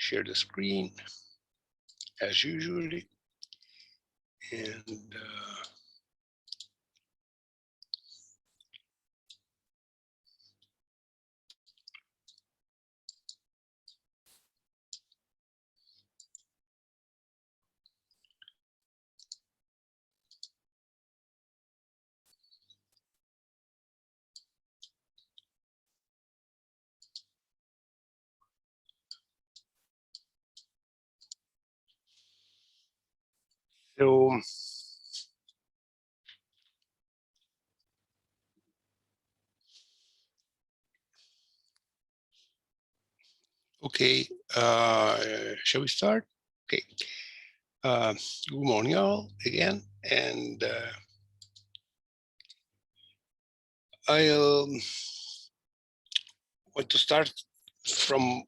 share the screen as usually. And so okay, shall we start? Okay. Good morning, all again, and I want to start from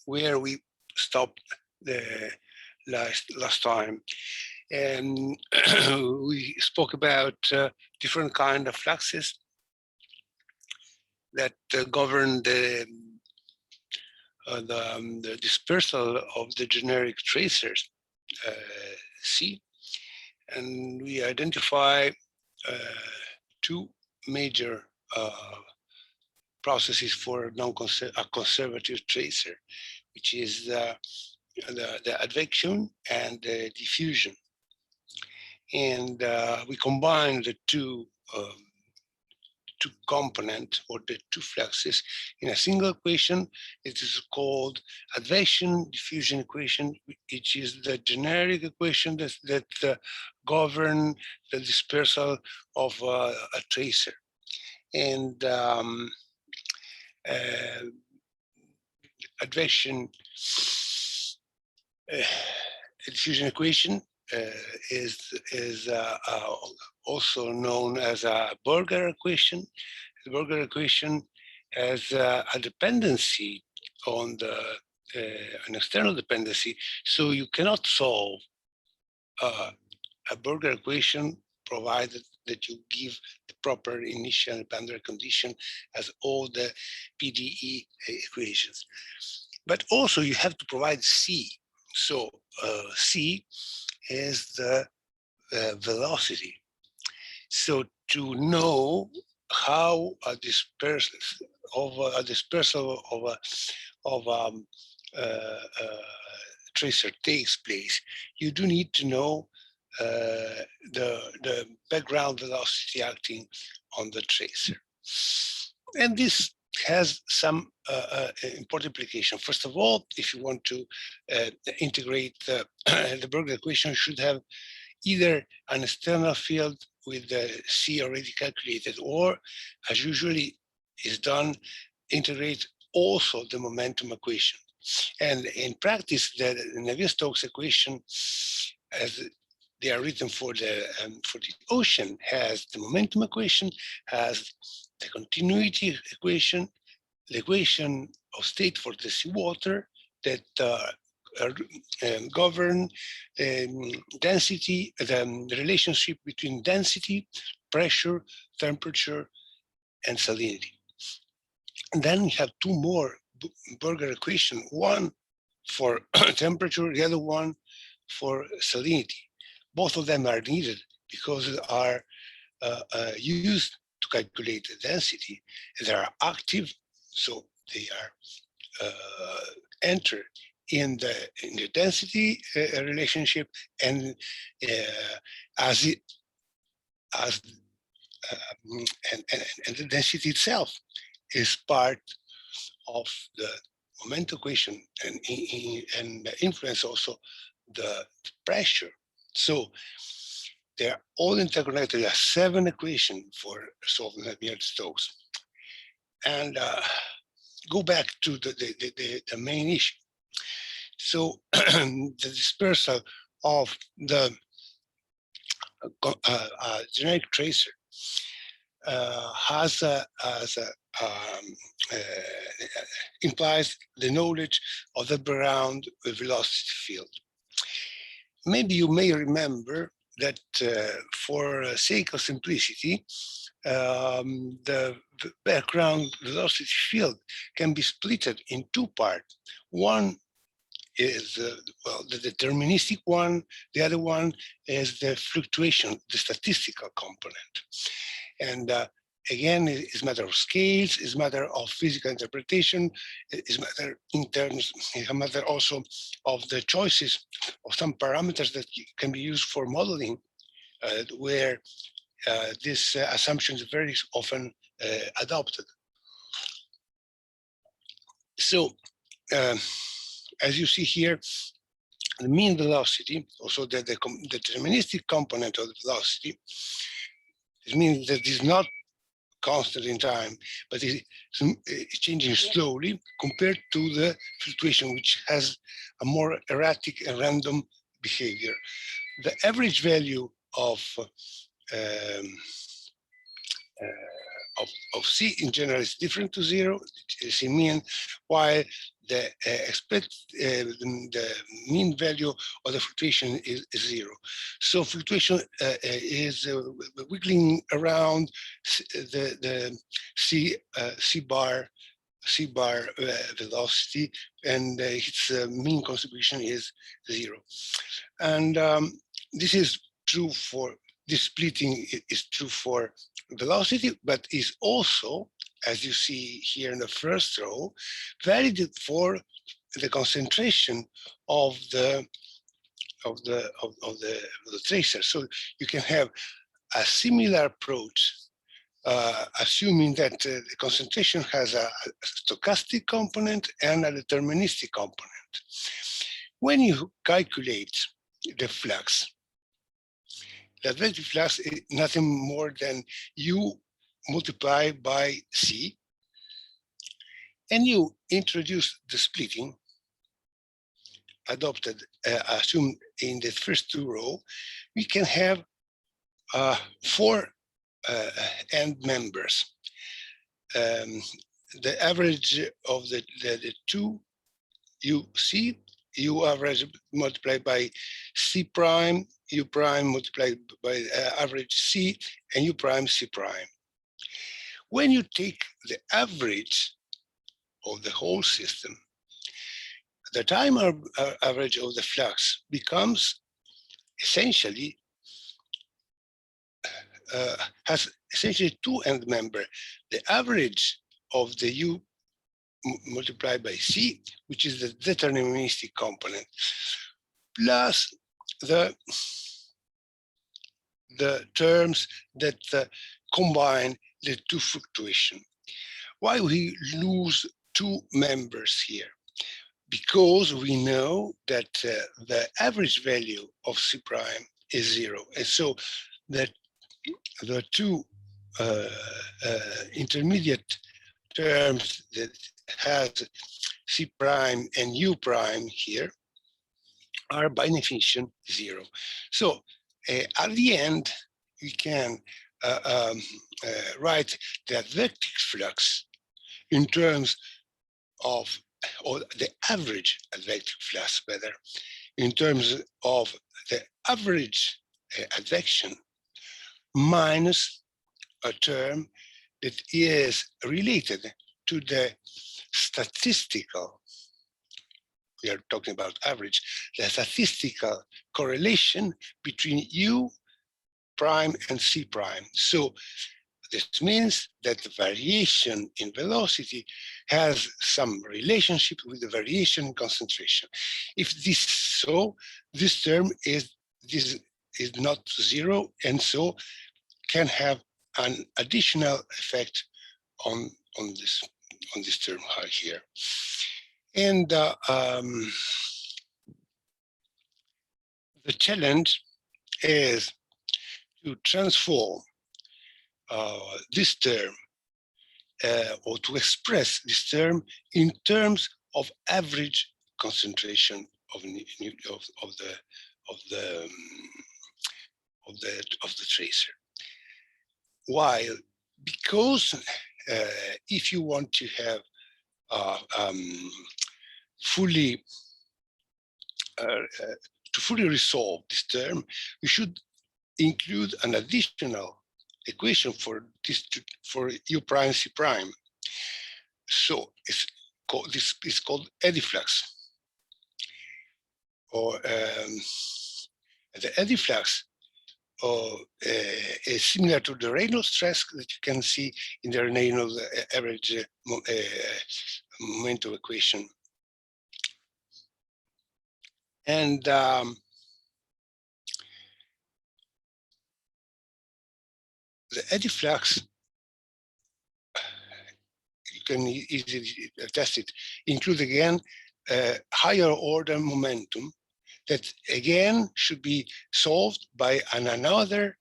where we stopped the last time, and we spoke about different kind of fluxes that govern the dispersal of the generic tracers C, and we identify two major processes for a conservative tracer, which is the advection and the diffusion. And we combine the two component or the two fluxes in a single equation. It is called advection diffusion equation, which is the generic equation that govern the dispersal of a tracer. And advection diffusion equation is also known as a Burger equation. The Burger equation has a dependency on an external dependency, so you cannot solve a Burger equation provided that you give the proper initial and boundary condition as all the PDE equations. But also you have to provide C. So C is the velocity. So to know how a dispersal of tracer takes place, you do need to know the background velocity acting on the tracer. And this has some important implication. First of all, if you want to integrate the Burger equation, you should have either an external field with the C already calculated, or, as usually is done, integrate also the momentum equation. And in practice, the Navier-Stokes equation, as they are written for the ocean, has the momentum equation, has the continuity equation, the equation of state for the seawater that govern density, the relationship between density, pressure, temperature, and salinity. And then we have two more Burger equation, one for temperature, the other one for salinity. Both of them are needed because they are used to calculate the density. They are active, so they are entered in the density relationship, and and the density itself is part of the momentum equation and influence also the pressure. So they're all interconnected. There are 7 equations for solving Navier-Stokes. And go back to the main issue. So the dispersal of the generic tracer implies the knowledge of the background velocity field. Maybe you may remember that for sake of simplicity, the background velocity field can be split in 2 parts. One is, well, the deterministic one. The other one is the fluctuation, the statistical component. And again, it's a matter of scales, it's a matter of physical interpretation, it's a matter it's a matter also of the choices of some parameters that can be used for modeling, where this assumption is very often adopted. So, as you see here, the mean velocity, also the deterministic component of the velocity, it means that it's not constant in time, but it's changing slowly compared to the fluctuation, which has a more erratic and random behavior. The average value of C in general is different to zero, C mean, while the the mean value of the fluctuation is zero. So fluctuation is wiggling around the C bar velocity, and its mean contribution is zero. And this is true for this splitting is true for velocity, but is also, as you see here in the first row, valid for the concentration of the tracer. So you can have a similar approach, assuming that the concentration has a stochastic component and a deterministic component. When you calculate the flux, the adventive flux is nothing more than U multiplied by C, and you introduce the splitting adopted, assumed in the first two rows, we can have 4 end members. The average of the two UC, U average multiplied by C prime, U prime multiplied by average C, and U prime C prime. When you take the average of the whole system, the time average of the flux becomes essentially, has essentially 2 end members. The average of the U multiplied by C, which is the deterministic component, plus the terms that combine the two fluctuations. Why we lose 2 members here? Because we know that the average value of C prime is 0. And so that the 2 intermediate terms that has C prime and U prime here are by definition 0. So at the end, we can write the advective flux in terms of, or the average advective flux better, in terms of the average advection minus a term that is related to the statistical, we are talking about average, the statistical correlation between U prime and C prime. So this means that the variation in velocity has some relationship with the variation in concentration. If this is so, this term is not 0, and so can have an additional effect on this term here. And the challenge is to transform this term, or to express this term in terms of average concentration of the tracer. Why? Because if you want to have fully resolve this term, we should include an additional equation for this, for U prime C prime. So this is called Eddyflux. or the Eddyflux is similar to the Reynolds stress that you can see in the Reynolds average momentum equation. And the Eddyflux, you can easily test it, include again higher order momentum that again should be solved by another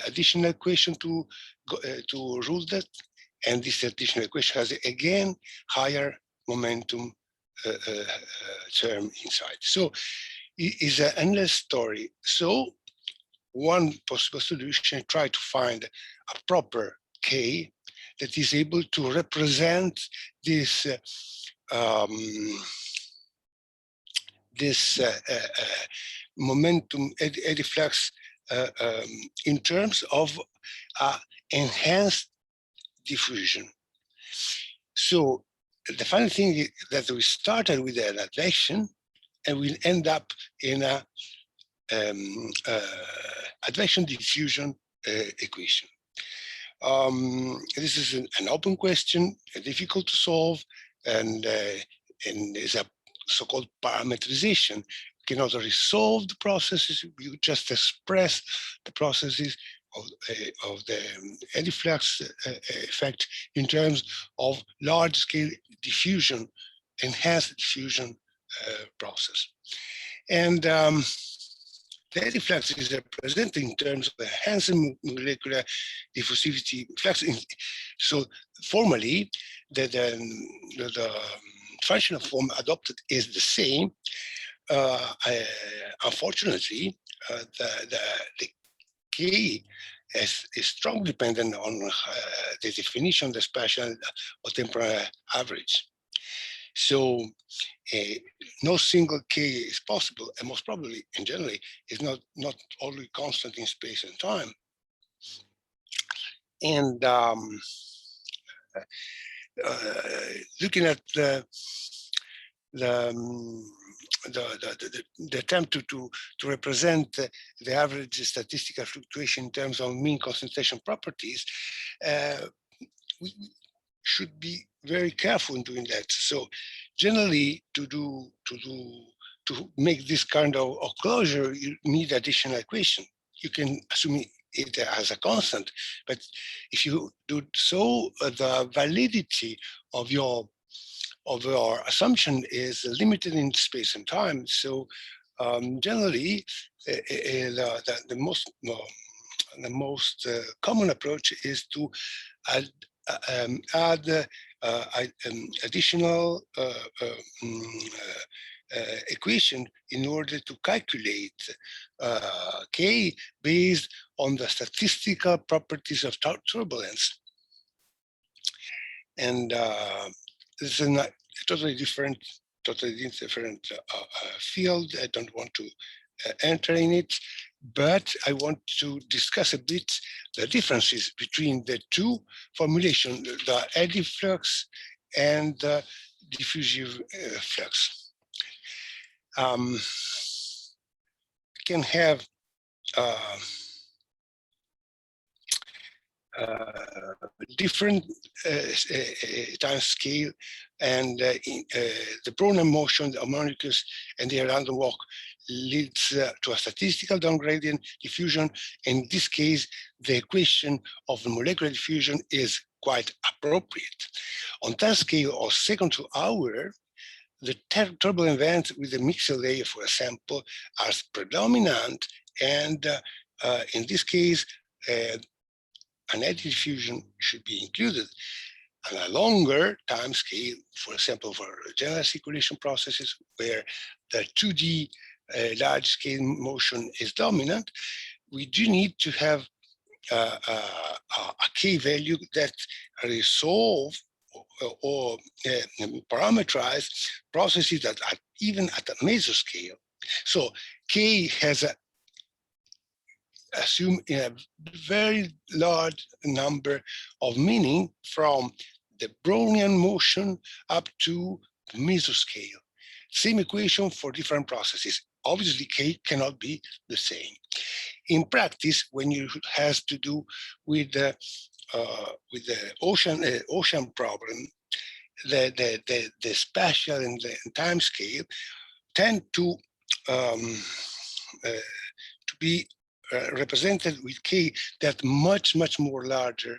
additional equation to rule that, and this additional equation has again higher momentum term inside. So it is an endless story. So one possible solution, try to find a proper K that is able to represent this momentum Eddyflux in terms of enhanced diffusion. So the funny thing is that we started with an advection and we'll end up in a advection diffusion equation. This is an open question, difficult to solve, and is a so-called parameterization. You cannot resolve the processes, you just express the processes of the Eddyflux effect in terms of large-scale diffusion, enhanced diffusion process. And the Eddyflux is represented in terms of enhanced molecular diffusivity flux. So formally, the functional form adopted is the same. Unfortunately, the K is strongly dependent on the definition of the spatial or temporal average. So no single K is possible, and most probably, and generally, is not only constant in space and time. And looking at the attempt to represent the average statistical fluctuation in terms of mean concentration properties, we should be very careful in doing that. So generally, to make this kind of closure, you need additional equation. You can assume it as a constant, but if you do so, the validity of your assumption is limited in space and time. So generally, the most common approach is to add additional equation in order to calculate K based on the statistical properties of turbulence. And this is a totally different field. I don't want to enter in it, but I want to discuss a bit the differences between the two formulations, the Eddyflux and the diffusive flux. Can have different time scale, and the Brownian motion, the harmonicus, and the random walk leads to a statistical downgradient diffusion. In this case, the equation of the molecular diffusion is quite appropriate. On time scale or second to hour, the turbulent events with the mixer layer for a sample are predominant, and in this case, an eddy diffusion should be included. And a longer time scale, for example, for general circulation processes where the 2D large scale motion is dominant, we do need to have a K value that resolve or parameterize processes that are even at a mesoscale. So K has assume in a very large number of meaning from the Brownian motion up to the mesoscale. same equation for different processes. Obviously, K cannot be the same. In practice, when you has to do with the ocean problem, the spatial and the time scale tend to be represented with K that much larger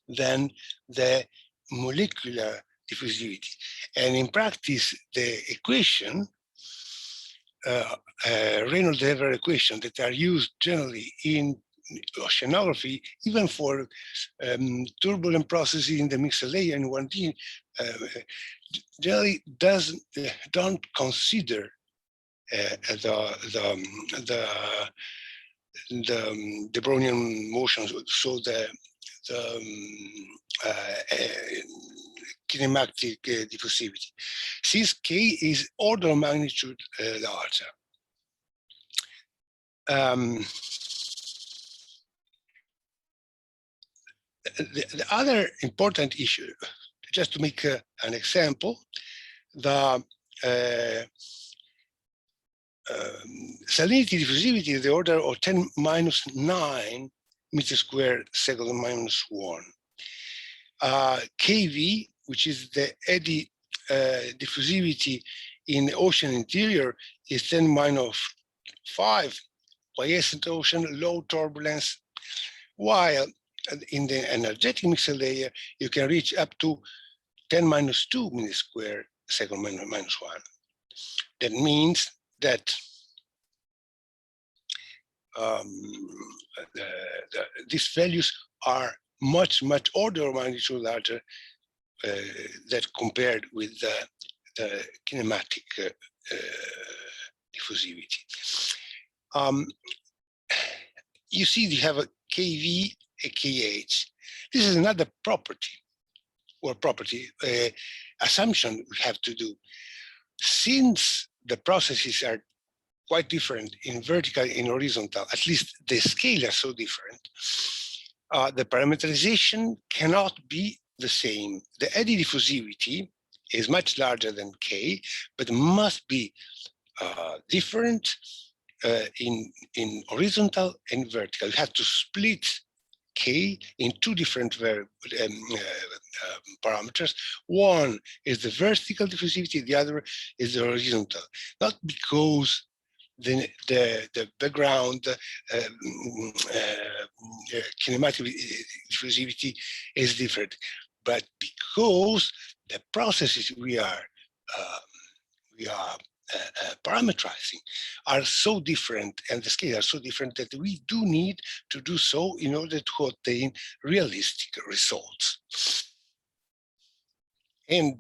than the molecular diffusivity. And in practice, the equation, Reynolds-Ever equation that are used generally in oceanography, even for turbulent processes in the mixed layer in 1D, generally don't consider the Brownian motions, so the kinematic diffusivity, since K is order of magnitude larger. The other important issue, just to make an example, the salinity diffusivity is the order of 10 minus 9 meters squared second minus 1. KV, which is the eddy diffusivity in the ocean interior, is 10 minus 5, quiescent ocean, low turbulence, while in the energetic mixed layer, you can reach up to 10 minus 2 meters squared second minus 1. That means that these values are much order of magnitude larger that compared with the kinematic diffusivity. You see, you have a KV, a KH. This is another property assumption we have to do. Since the processes are quite different in vertical and horizontal, at least the scale are so different, the parameterization cannot be the same. The eddy diffusivity is much larger than K, but must be different in horizontal and vertical. You have to split K in two different parameters. One is the vertical diffusivity, the other is the horizontal. Not because the background kinematic diffusivity is different, but because the processes we are parameterizing are so different and the scales are so different that we do need to do so in order to obtain realistic results. And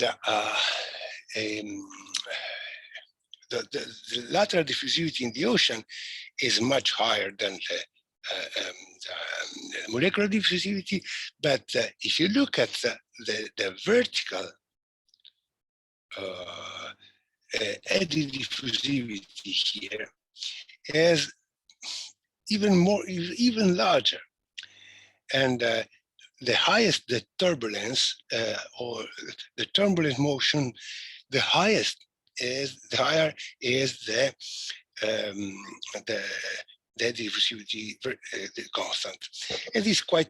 the lateral diffusivity in the ocean is much higher than the molecular diffusivity, but if you look at the vertical eddy diffusivity here, is even larger, and the highest the turbulence or the turbulent motion, the higher is the diffusivity the constant. It is quite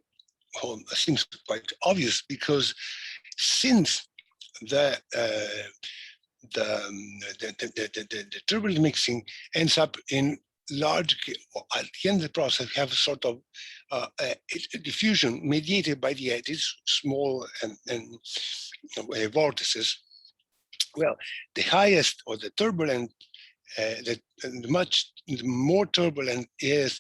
seems quite obvious, because since the turbulent mixing ends up in large, at the end of the process, have a sort of diffusion mediated by the eddies, small and vortices. Well, the highest or the turbulent, the more turbulent is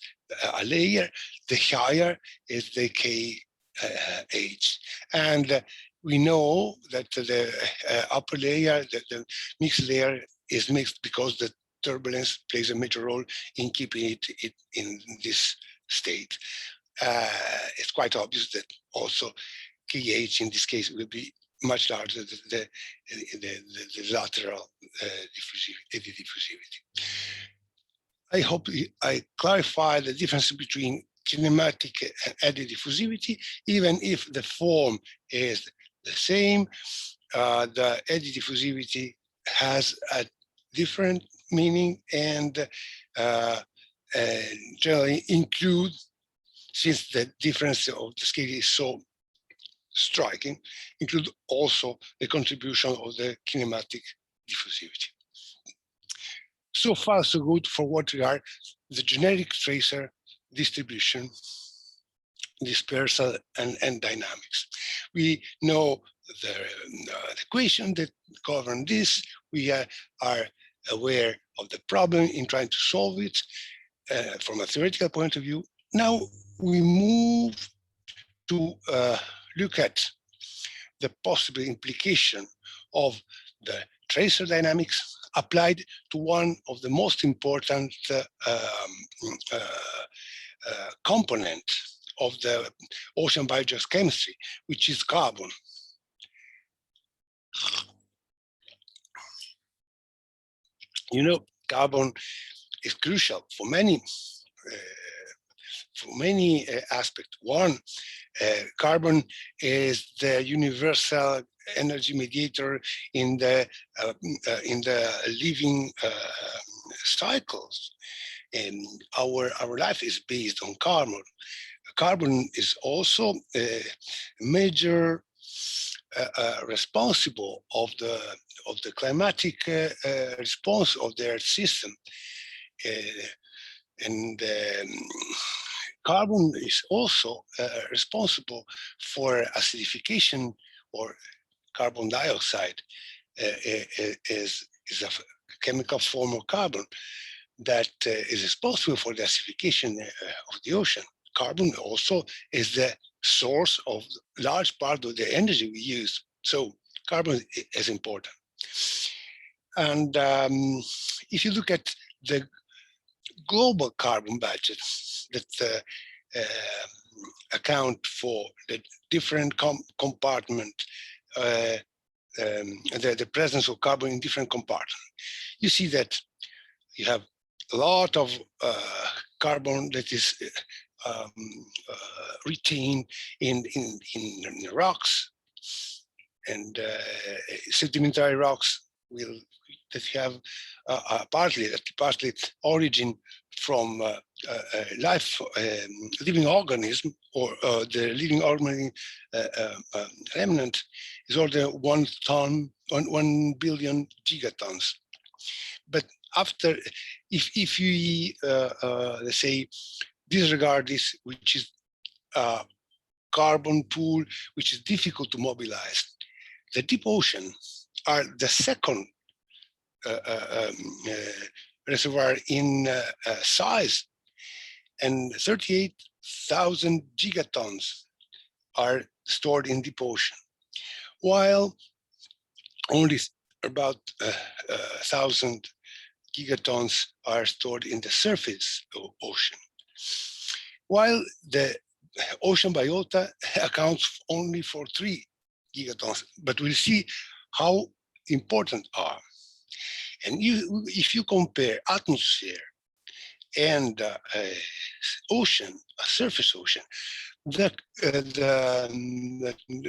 a layer, the higher is the KH. And we know that the upper layer, the mixed layer, is mixed because the turbulence plays a major role in keeping it in this state. It's quite obvious that also KH in this case will be much larger than the lateral diffusivity. I hope I clarify the difference between kinematic and eddy diffusivity. Even if the form is the same, the eddy diffusivity has a different meaning and generally include, since the difference of the scale is so striking, include also the contribution of the kinematic diffusivity. So far, so good for what regard the generic tracer distribution, dispersal, and dynamics. We know the equation that govern this. We are aware of the problem in trying to solve it from a theoretical point of view. Now we move to look at the possible implication of the tracer dynamics applied to one of the most important component of the ocean biogas chemistry, which is carbon. You know, carbon is crucial for many aspects. One, carbon is the universal energy mediator in the living cycles, and our life is based on carbon. Carbon is also a major responsible of the climatic response of the Earth system, and carbon is also responsible for acidification, or carbon dioxide is a chemical form of carbon that is responsible for the acidification of the ocean. Carbon also is the source of large part of the energy we use. So carbon is important. And if you look at the global carbon budget that account for the different compartment, the presence of carbon in different compartments, you see that you have a lot of carbon that is retained in rocks, and sedimentary rocks that have partly origin from living organism, or the living organism remnant is order 1 billion gigatons. But after, if you let's say disregard this, which is a carbon pool which is difficult to mobilize, the deep ocean are the second reservoir in size, and 38,000 gigatons are stored in deep ocean, while only about 1,000 gigatons are stored in the surface ocean, while the ocean biota accounts only for 3 gigatons. But we'll see how important are. And if you compare atmosphere and ocean, a surface ocean, the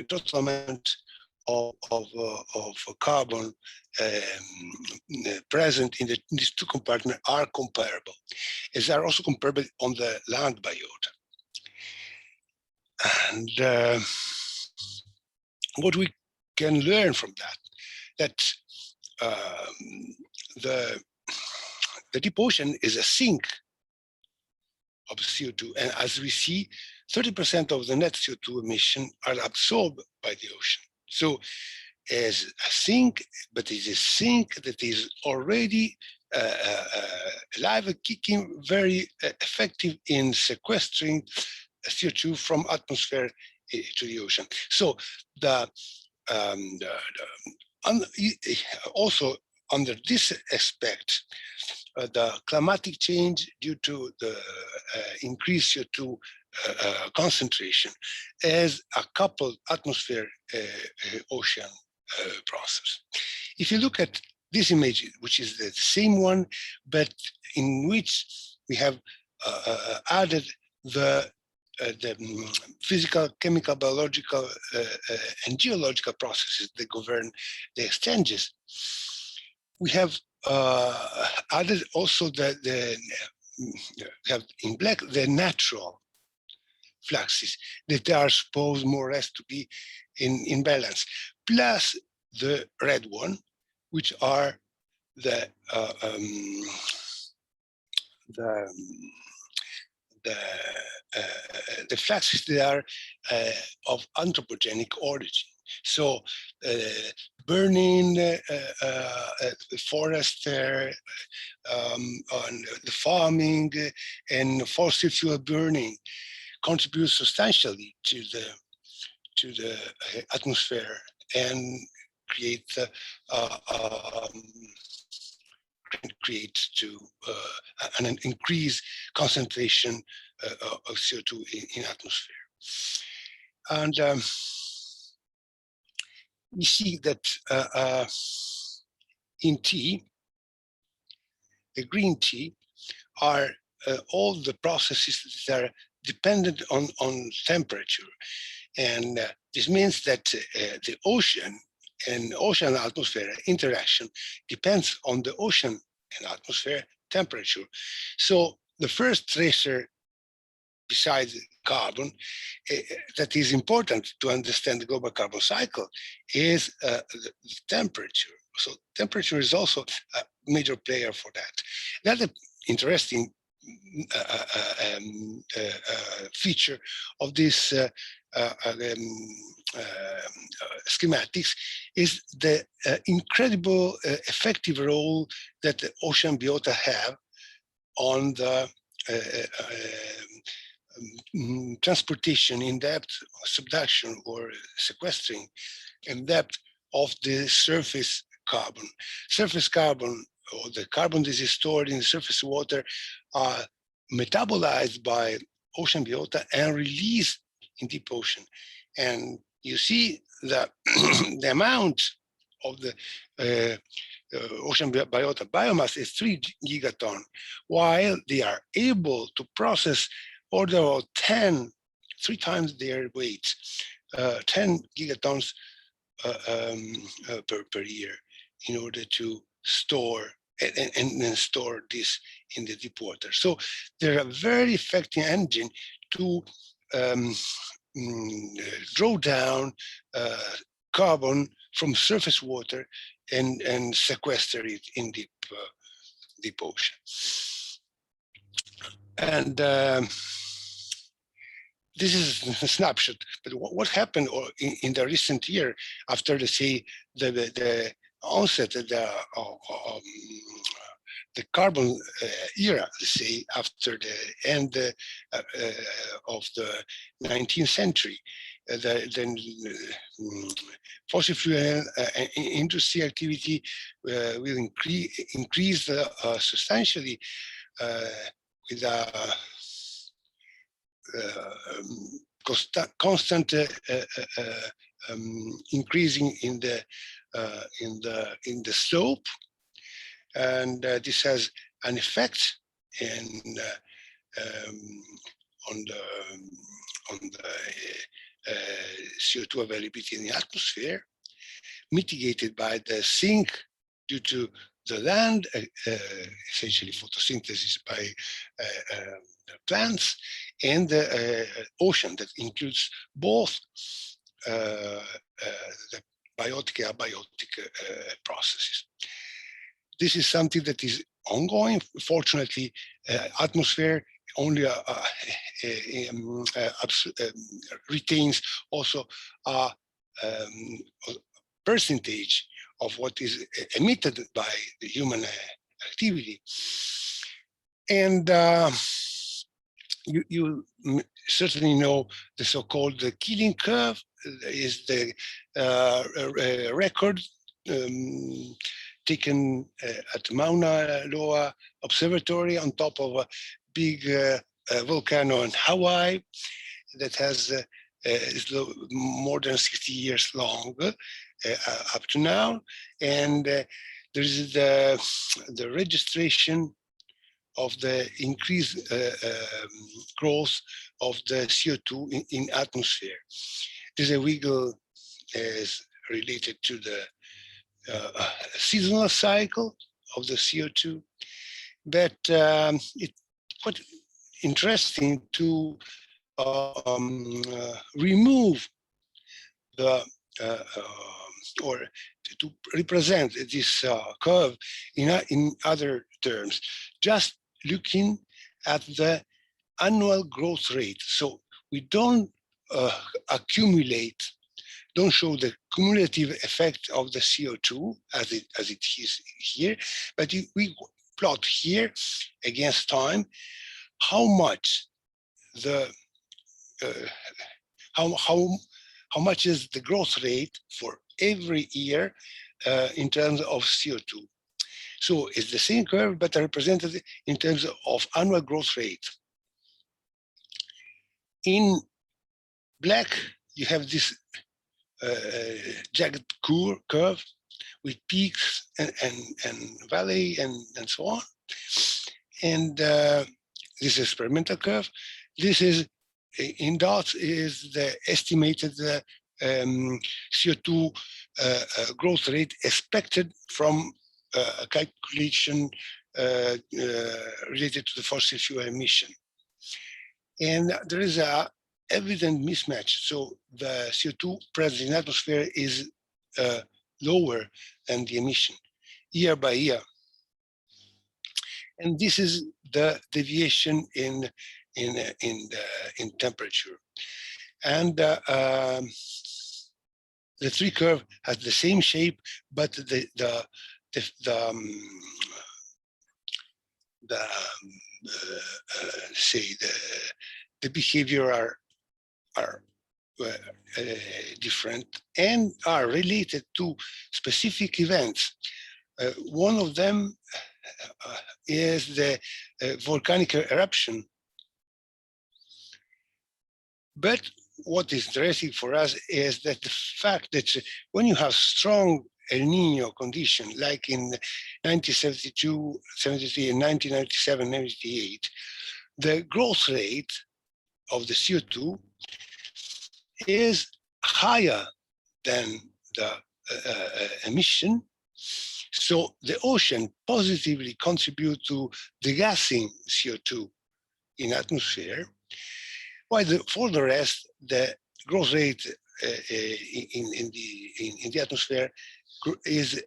total amount of carbon present in these two compartments are comparable, as they are also comparable on the land biota. And what we can learn from that the deep ocean is a sink of CO2, and as we see, 30% of the net CO2 emission are absorbed by the ocean. So as a sink, but it's a sink that is already alive, kicking, very effective in sequestering CO2 from atmosphere to the ocean. So also under this aspect, the climatic change due to the increased CO2 concentration as a coupled atmosphere ocean process. If you look at this image, which is the same one, but in which we have added the physical, chemical, biological, and geological processes that govern the exchanges, we have added also the have in black the natural fluxes that are supposed more or less to be in balance, plus the red one, which are the the fluxes that are of anthropogenic origin. So burning forest, on the farming and fossil fuel burning contributes substantially to the atmosphere and create an increased concentration of CO2 in atmosphere. And we see that in tea, the green tea, are all the processes that are dependent on temperature. And this means that the ocean and ocean atmosphere interaction depends on the ocean and atmosphere temperature. So the first tracer besides carbon that is important to understand the global carbon cycle is the temperature. So temperature is also a major player for that. Another interesting feature of this schematics is the incredible effective role that the ocean biota have on the transportation in depth, subduction, or sequestering in depth of the surface carbon. Surface carbon, or the carbon that is stored in the surface water, are metabolized by ocean biota and released in deep ocean. And you see that the amount of the ocean biota biomass is 3 gigaton, while they are able to process order of 3 times their weight, 10 gigatons per year, in order to store and store this in the deep water. So they're a very effective engine to draw down carbon from surface water and sequester it in deep ocean. And this is a snapshot, but what happened in the recent year after, let's say, the onset of the carbon era, let's say, after the end of the 19th century, then fossil fuel industry activity will increase substantially with a constant increasing in the slope, and this has an effect on the CO2 availability in the atmosphere, mitigated by the sink due to the land, essentially photosynthesis by plants, and the ocean that includes both the biotic and abiotic processes. This is something that is ongoing. Fortunately, atmosphere only retains also a percentage of what is emitted by the human activity. And you certainly know the so-called killing curve is the record taken at Mauna Loa Observatory on top of a big volcano in Hawaii that has is more than 60 years long up to now. And there is the registration of the increased growth of the CO2 in atmosphere. This wiggle is related to the seasonal cycle of the CO2, but it's quite interesting to remove the or to represent this curve in other terms, just looking at the annual growth rate. So we don't don't show the cumulative effect of the CO2 as it is here, but we plot here against time how much the how much is the growth rate for every year in terms of CO2. So it's the same curve, but represented in terms of annual growth rate. In black, you have this jagged curve with peaks and valley and so on. And this is experimental curve. This is in dots is the estimated CO2 growth rate expected from a calculation related to the fossil fuel emission. And there is a evident mismatch. So the CO2 present in the atmosphere is lower than the emission year by year. And this is the deviation in temperature. And the tree curve has the same shape, but the behavior are different and are related to specific events. One of them is the volcanic eruption. But what is interesting for us is that the fact that when you have strong El Nino condition, like in 1972, 73, and 1997, 98, the growth rate of the CO2 is higher than the emission. So the ocean positively contributes to degassing CO2 in atmosphere, while for the rest, the growth rate in the atmosphere is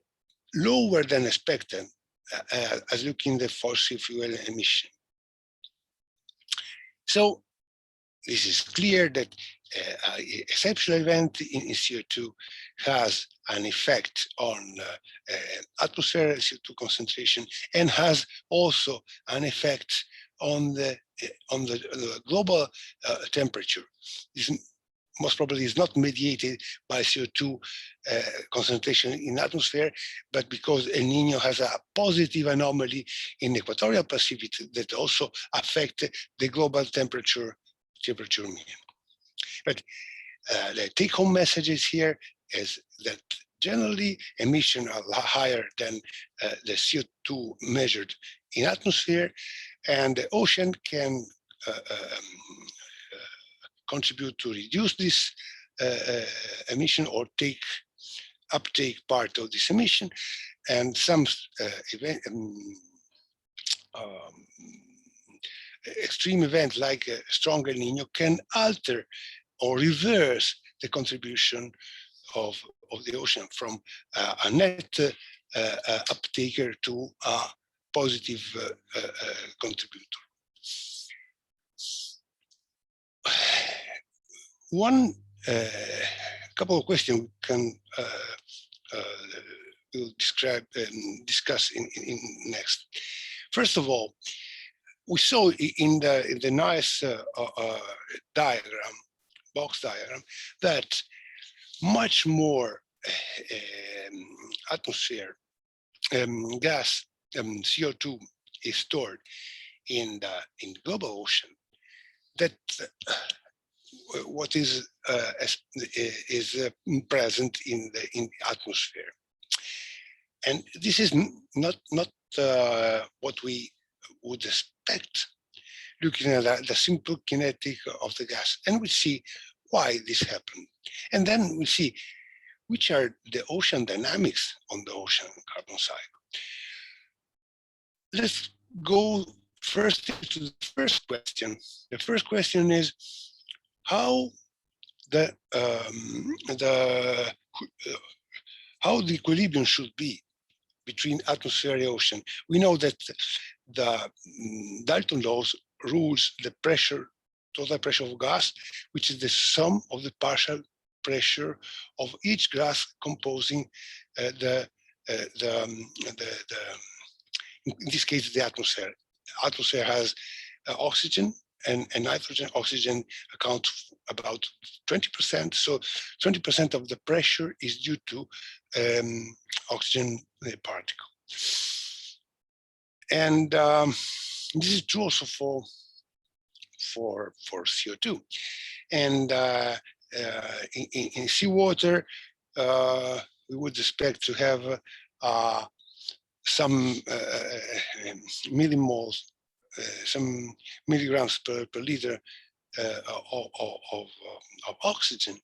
lower than expected as looking at the fossil fuel emission. So this is clear that an exceptional event in CO2 has an effect on atmospheric CO2 concentration and has also an effect on the global temperature. This most probably is not mediated by CO2 concentration in atmosphere, but because El Nino has a positive anomaly in equatorial Pacific that also affect the global temperature mean. But the take-home messages here is that generally emissions are higher than the CO2 measured in atmosphere, and the ocean can contribute to reduce this emission or uptake part of this emission, and some extreme event like a strong El Nino can alter or reverse the contribution of the ocean from a net uptaker to a positive contributor. One couple of questions we can we'll describe and discuss in next. First of all, we saw in the nice diagram, box diagram, that much more atmosphere gas CO2 is stored in the global ocean. That what is present in the atmosphere, and this is not what we would expect looking at the simple kinetic of the gas, and we see why this happened, and then we see which are the ocean dynamics on the ocean carbon cycle. Let's go first to the first question. The first question is how the equilibrium should be between atmosphere and ocean. We know that the Dalton laws rules the pressure, total pressure of gas, which is the sum of the partial pressure of each gas composing in this case, the atmosphere. Atmosphere has oxygen and nitrogen. Oxygen accounts about 20%. So 20% of the pressure is due to oxygen particle. And this is true also for CO2. And in seawater, we would expect to have some millimoles, some milligrams per liter of oxygen,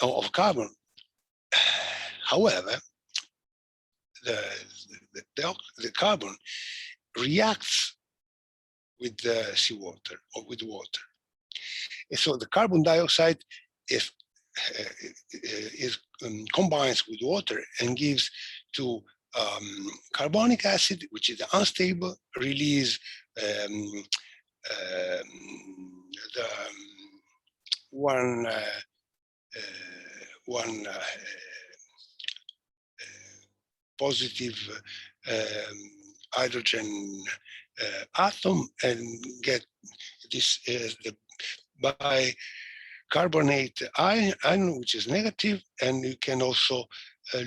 of carbon. However, the carbon reacts with the seawater or with water. And so the carbon dioxide combines with water and gives to carbonic acid, which is unstable, release one positive hydrogen atom, and get this the bicarbonate ion, which is negative, and you can also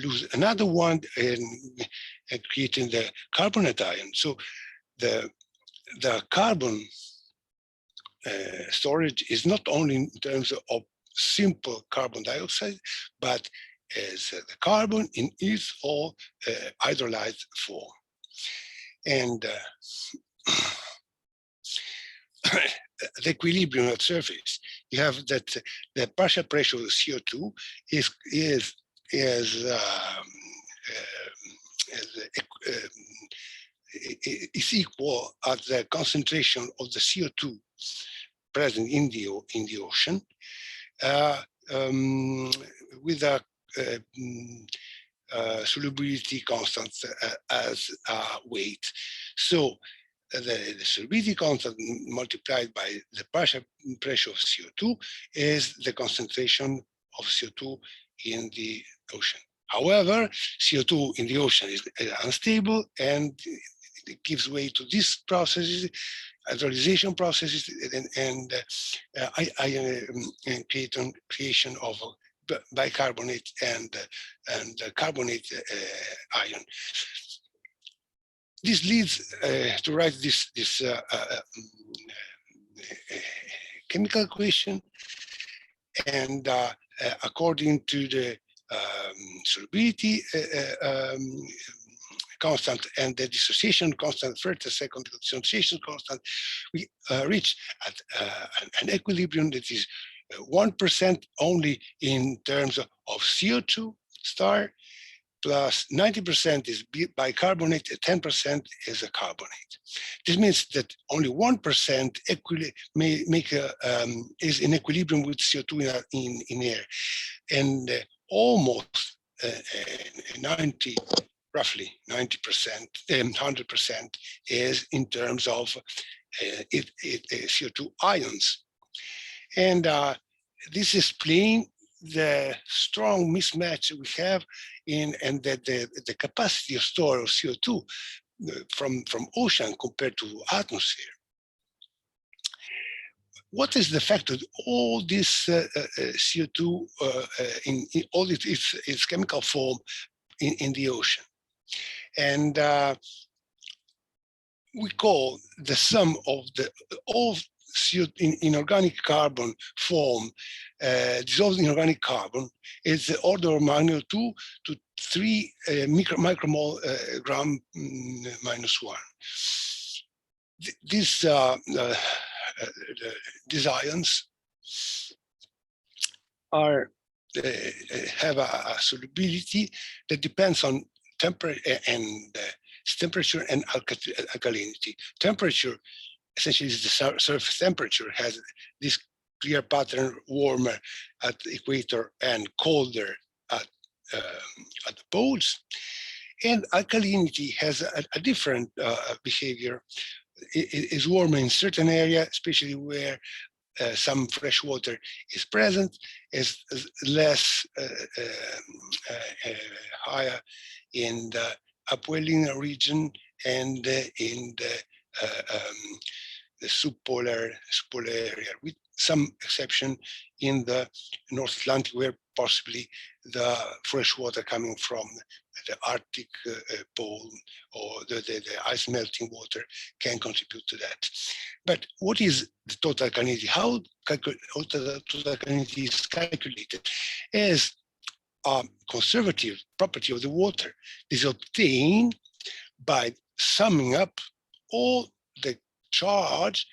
lose another one and creating the carbonate ion. So the carbon storage is not only in terms of simple carbon dioxide, but as the carbon in its all hydrolyzed form. And the equilibrium at surface, you have that the partial pressure of CO2 is equal at the concentration of the CO2 present in the ocean with a solubility constant as weight. So the solubility constant multiplied by the partial pressure of CO2 is the concentration of CO2 in the ocean. However, CO2 in the ocean is unstable, and it gives way to these processes, hydrolyzation processes, and creation of bicarbonate and carbonate ion. This leads to write this chemical equation, and according to the solubility constant and the dissociation constant, first and second dissociation constant, we reach at an equilibrium that is 1% only in terms of CO2 star, plus 90% is bicarbonate, 10% is a carbonate. This means that only 1% is in equilibrium with CO2 in air, and almost roughly 90%, 100% is in terms of CO2 ions. And this explains the strong mismatch we have and the capacity of store of CO2 from ocean compared to atmosphere. What is the fact of all this CO2 in all its chemical form in the ocean? And we call the sum of all CO2 in organic carbon form, dissolved in organic carbon, is the order of magnitude 2 to 3 micromole gram minus 1. These ions are have a solubility that depends on temperature and temperature and alkalinity. Temperature essentially is the surface temperature, has this clear pattern, warmer at the equator and colder at the poles. And alkalinity has a different behavior. It is warmer in certain areas, especially where some fresh water is present, is less higher in the upwelling region and in the subpolar area, with some exception in the North Atlantic, where possibly the fresh water coming from the Arctic pole or the ice melting water can contribute to that. But what is the total alkalinity? How the total alkalinity is calculated? As a conservative property of the water is obtained by summing up all the charge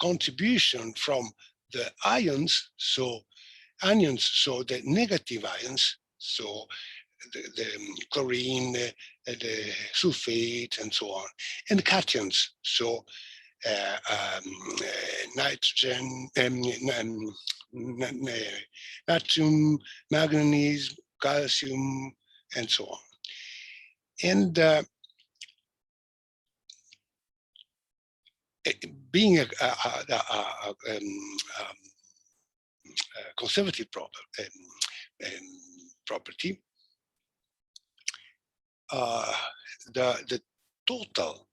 contribution from the ions, so anions, so the negative ions, so the chlorine, the sulfate, and so on, and cations, so nitrogen, natrium, manganese, calcium, and so on. And being a conservative property, the total,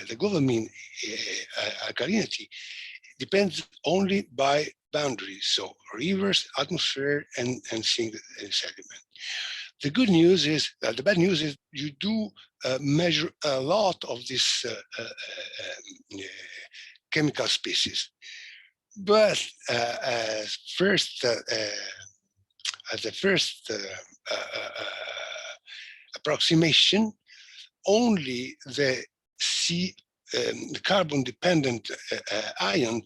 the global mean alkalinity depends only by boundaries, so rivers, atmosphere, and sediment. The good news is, the bad news is you do measure a lot of these chemical species. But as the first approximation, only the the carbon-dependent ion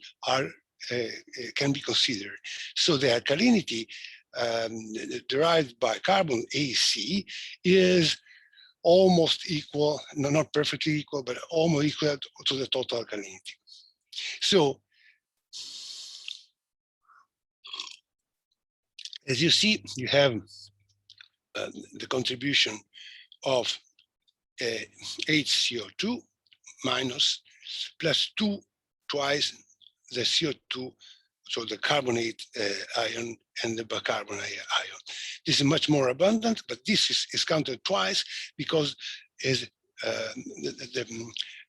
can be considered. So the alkalinity derived by carbon AC is almost equal, no, not perfectly equal, but almost equal to the total alkalinity. So as you see, you have the contribution of HCO2 minus plus 2 twice the CO2, so the carbonate ion and the bicarbonate ion. This is much more abundant, but this is counted twice because is the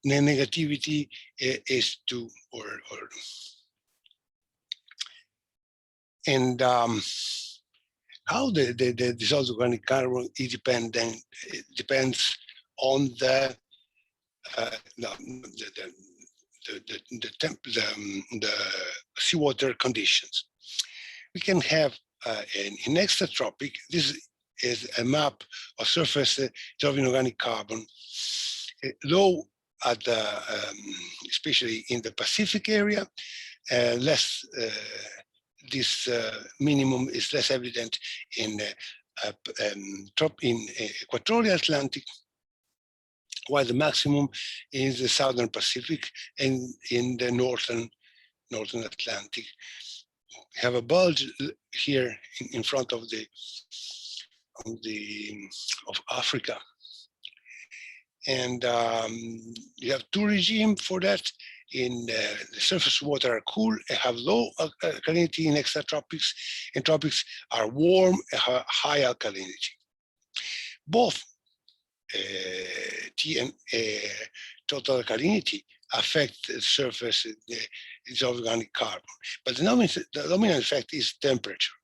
negativity is 2 or and how the dissolved organic carbon is dependent. It depends on the seawater conditions. We can have in extratropic. This is a map of surface dissolved organic carbon, low at the especially in the Pacific area, less. This minimum is less evident in equatorial Atlantic, while the maximum is the southern Pacific and in the northern Atlantic. We have a bulge here in front of Africa, and you have two regimes for that. In the surface water are cool and have low alkalinity in extratropics, and tropics are warm and have high alkalinity. Both T and total alkalinity affect the surface dissolved organic carbon, but the dominant effect is temperature.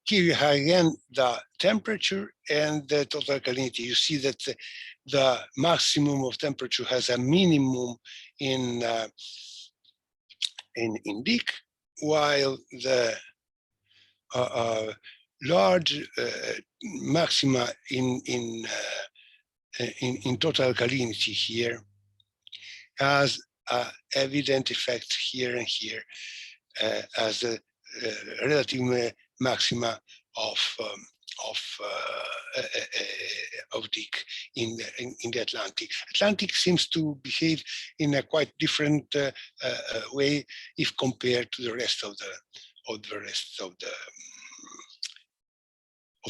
Here you have again the temperature and the total alkalinity. You see that the maximum of temperature has a minimum in Dick, while the large maxima in total alkalinity here has evident effects here and here as the relative maxima of dick in the Atlantic. Atlantic seems to behave in a quite different way if compared to the rest of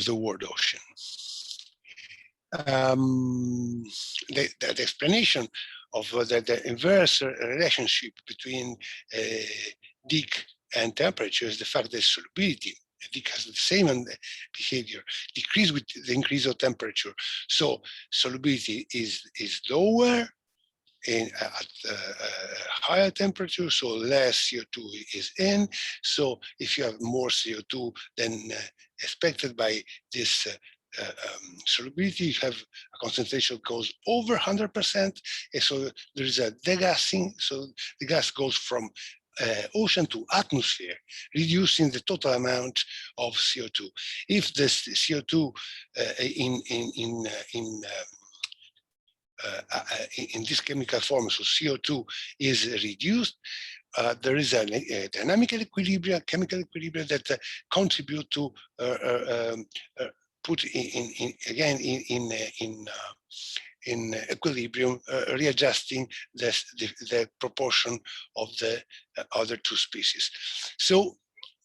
the world ocean. The explanation of the inverse relationship between dick and temperature is the fact that solubility, dick has the same behavior, decrease with the increase of temperature. So solubility is lower at higher temperature, so less CO2 is in. So if you have more CO2 than expected by this solubility, you have a concentration goes over 100%, and so there is a degassing. So the gas goes from ocean to atmosphere, reducing the total amount of CO2. If the CO2 in this chemical form, so CO2 is reduced, there is a dynamical equilibrium, chemical equilibrium that contribute to put in equilibrium, readjusting the proportion of the other two species. So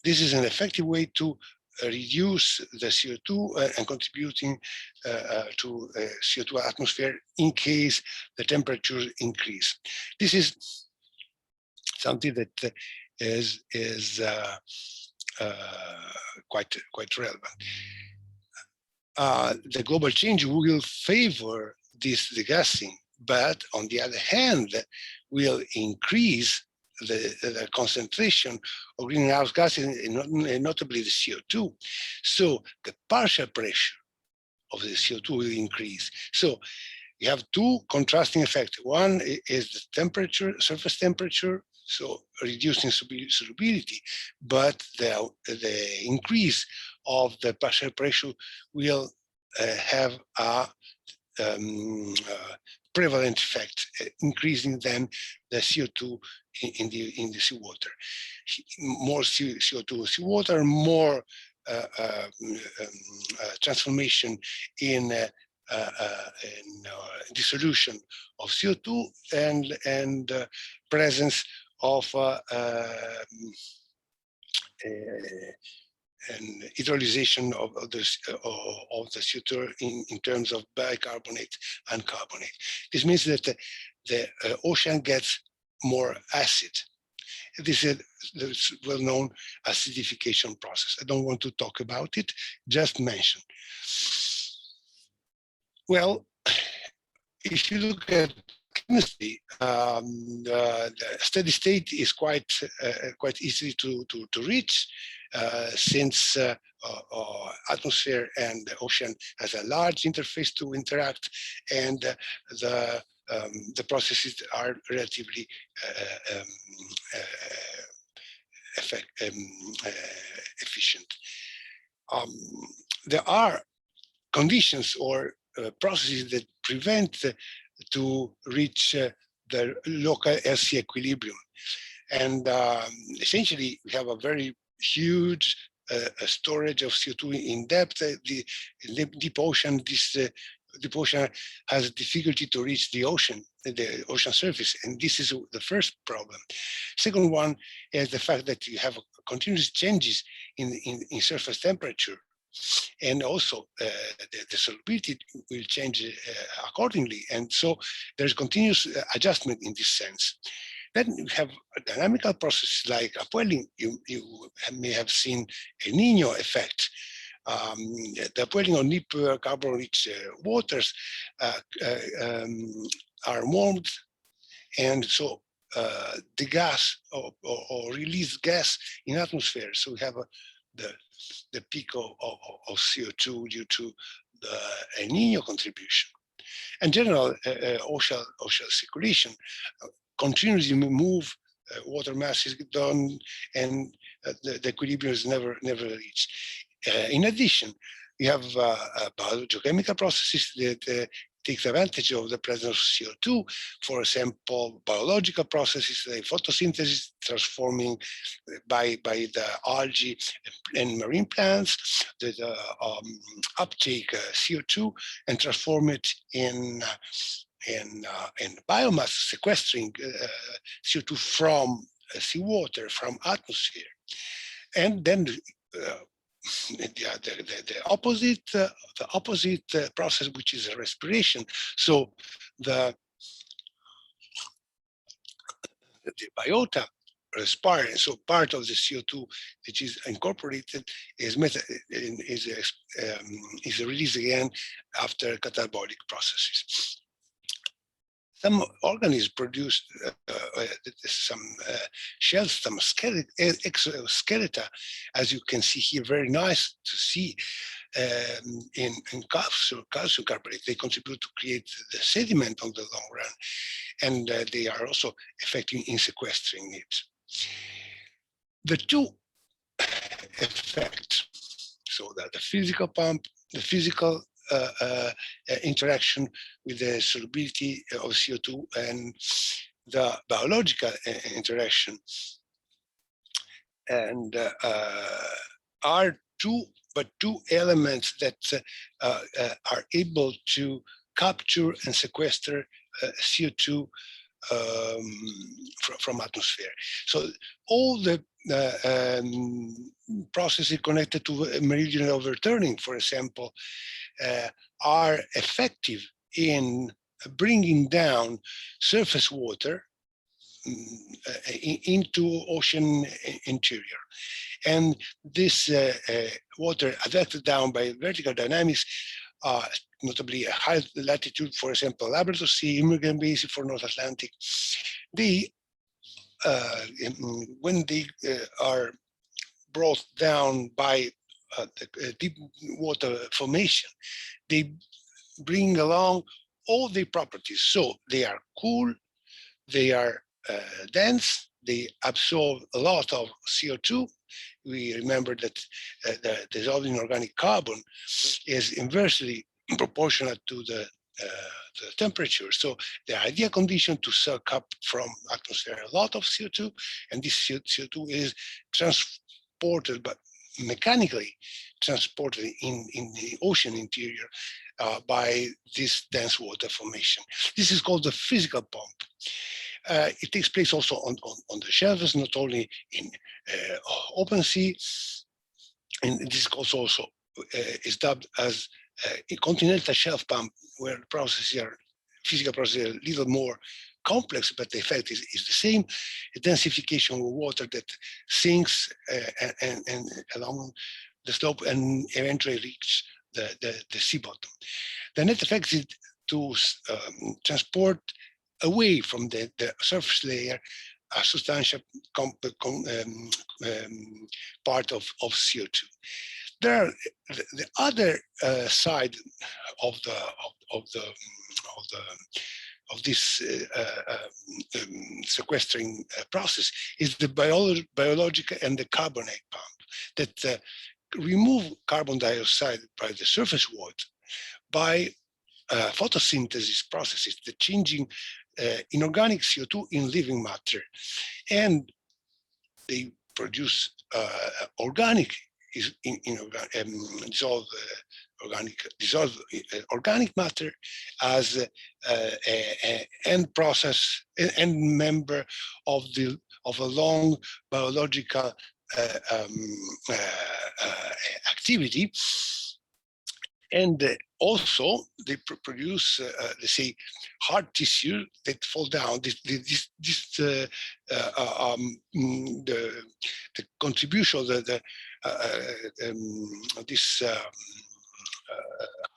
this is an effective way to reduce the CO2 and contributing to CO2 atmosphere in case the temperature increase. This is something that is quite relevant. The global change will favor this degassing, but on the other hand, will increase the concentration of greenhouse gases, and notably the CO2. So the partial pressure of the CO2 will increase. So you have two contrasting effects. One is the temperature, surface temperature, so reducing solubility, but the increase of the partial pressure will have a prevalent effect, increasing then the CO2 in the seawater. More CO2 in seawater, more transformation in dissolution of CO2 and presence of and hydrolyzation of the CO2 in terms of bicarbonate and carbonate. This means that the ocean gets more acid. This is the well-known acidification process. I don't want to talk about it, just mention. Well, if you look at chemistry, the steady state is quite easy to reach, since atmosphere and the ocean has a large interface to interact, and the processes are relatively efficient. There are conditions or processes that prevent to reach the local LC equilibrium. And essentially, we have a very huge storage of CO2 in depth. The deep ocean, deep ocean has difficulty to reach the ocean surface, and this is the first problem. Second one is the fact that you have continuous changes in surface temperature, and also the solubility will change accordingly, and so there's continuous adjustment in this sense. Then you have dynamical processes like upwelling. You may have seen a Nino effect. The upwelling of deep carbon-rich waters are warmed, and so the gas or released gas in atmosphere. So we have the peak of CO2 due to the El Nino contribution. In general, ocean circulation continuously move, water mass is done, and the equilibrium is never reached. In addition, we have biogeochemical processes that takes advantage of the presence of CO2, for example, biological processes like photosynthesis, transforming by the algae and marine plants that uptake CO2 and transform it in biomass, sequestering CO2 from seawater, from atmosphere. And then the opposite process, which is respiration. So the biota respire, so part of the CO2 which is incorporated is released again after catabolic processes. Some organisms produce some shells, some exoskeleton, as you can see here, very nice to see in calcium carbonate. They contribute to create the sediment on the long run, and they are also effective in sequestering it. The two effects, so that the physical pump, the physical interaction with the solubility of CO2 and the biological interaction, and are two elements that are able to capture and sequester CO2 from atmosphere. So all the processes connected to meridional overturning, for example, are effective in bringing down surface water into ocean interior. And this water adapted down by vertical dynamics, notably a high latitude, for example, Labrador Sea, Immigrant Basin for North Atlantic, they, when they are brought down by the deep water formation, they bring along all the properties. So they are cool, they are dense, they absorb a lot of CO2. We remember that the dissolving organic carbon is inversely proportional to the temperature. So the ideal condition to suck up from atmosphere a lot of CO2, and this CO2 is transported, but mechanically transported in the ocean interior by this dense water formation. This is called the physical pump. It takes place also on the shelves, not only in open sea, and this also is dubbed as a continental shelf pump, where the processes are, physical processes are a little more complex, but the effect is the same. A densification of water that sinks and along the slope and eventually reach the sea bottom. The net effect is to transport away from the surface layer a substantial part of CO2. There are the other side of this sequestering process is the biological and the carbonate pump that remove carbon dioxide by the surface water by photosynthesis processes, the changing inorganic CO2 in living matter, and they produce organic dissolved organic matter as an end process, end member of a long biological activity. And also they produce, let's say, hard tissue that fall down. The contribution of this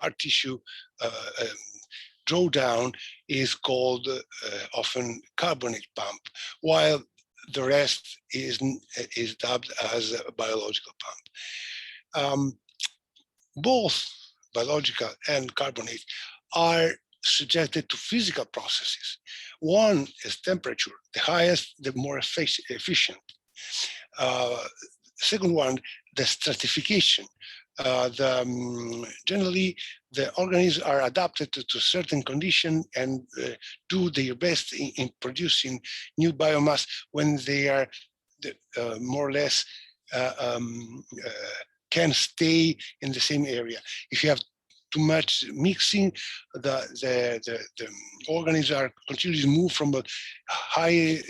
hard tissue drawdown is called often carbonate pump, while the rest is dubbed as a biological pump. Both biological and carbonate are subjected to physical processes. One is temperature. The highest, the more efficient. Second one, the stratification. Generally, the organisms are adapted to certain condition and do their best in producing new biomass when they are more or less can stay in the same area. If you have too much mixing, the organisms are continuously move from a high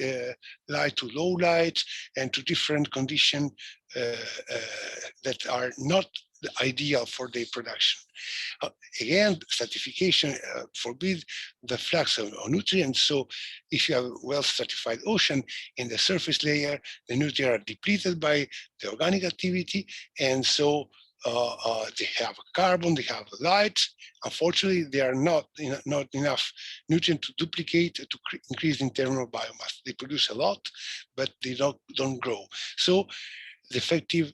light to low light and to different conditions that are not ideal for their production. Again, stratification forbids the flux of nutrients. So if you have a well-stratified ocean in the surface layer, the nutrients are depleted by the organic activity, and so they have carbon, they have light. Unfortunately, they are not enough nutrient to duplicate to increase the internal biomass. They produce a lot, but they don't grow. So the effective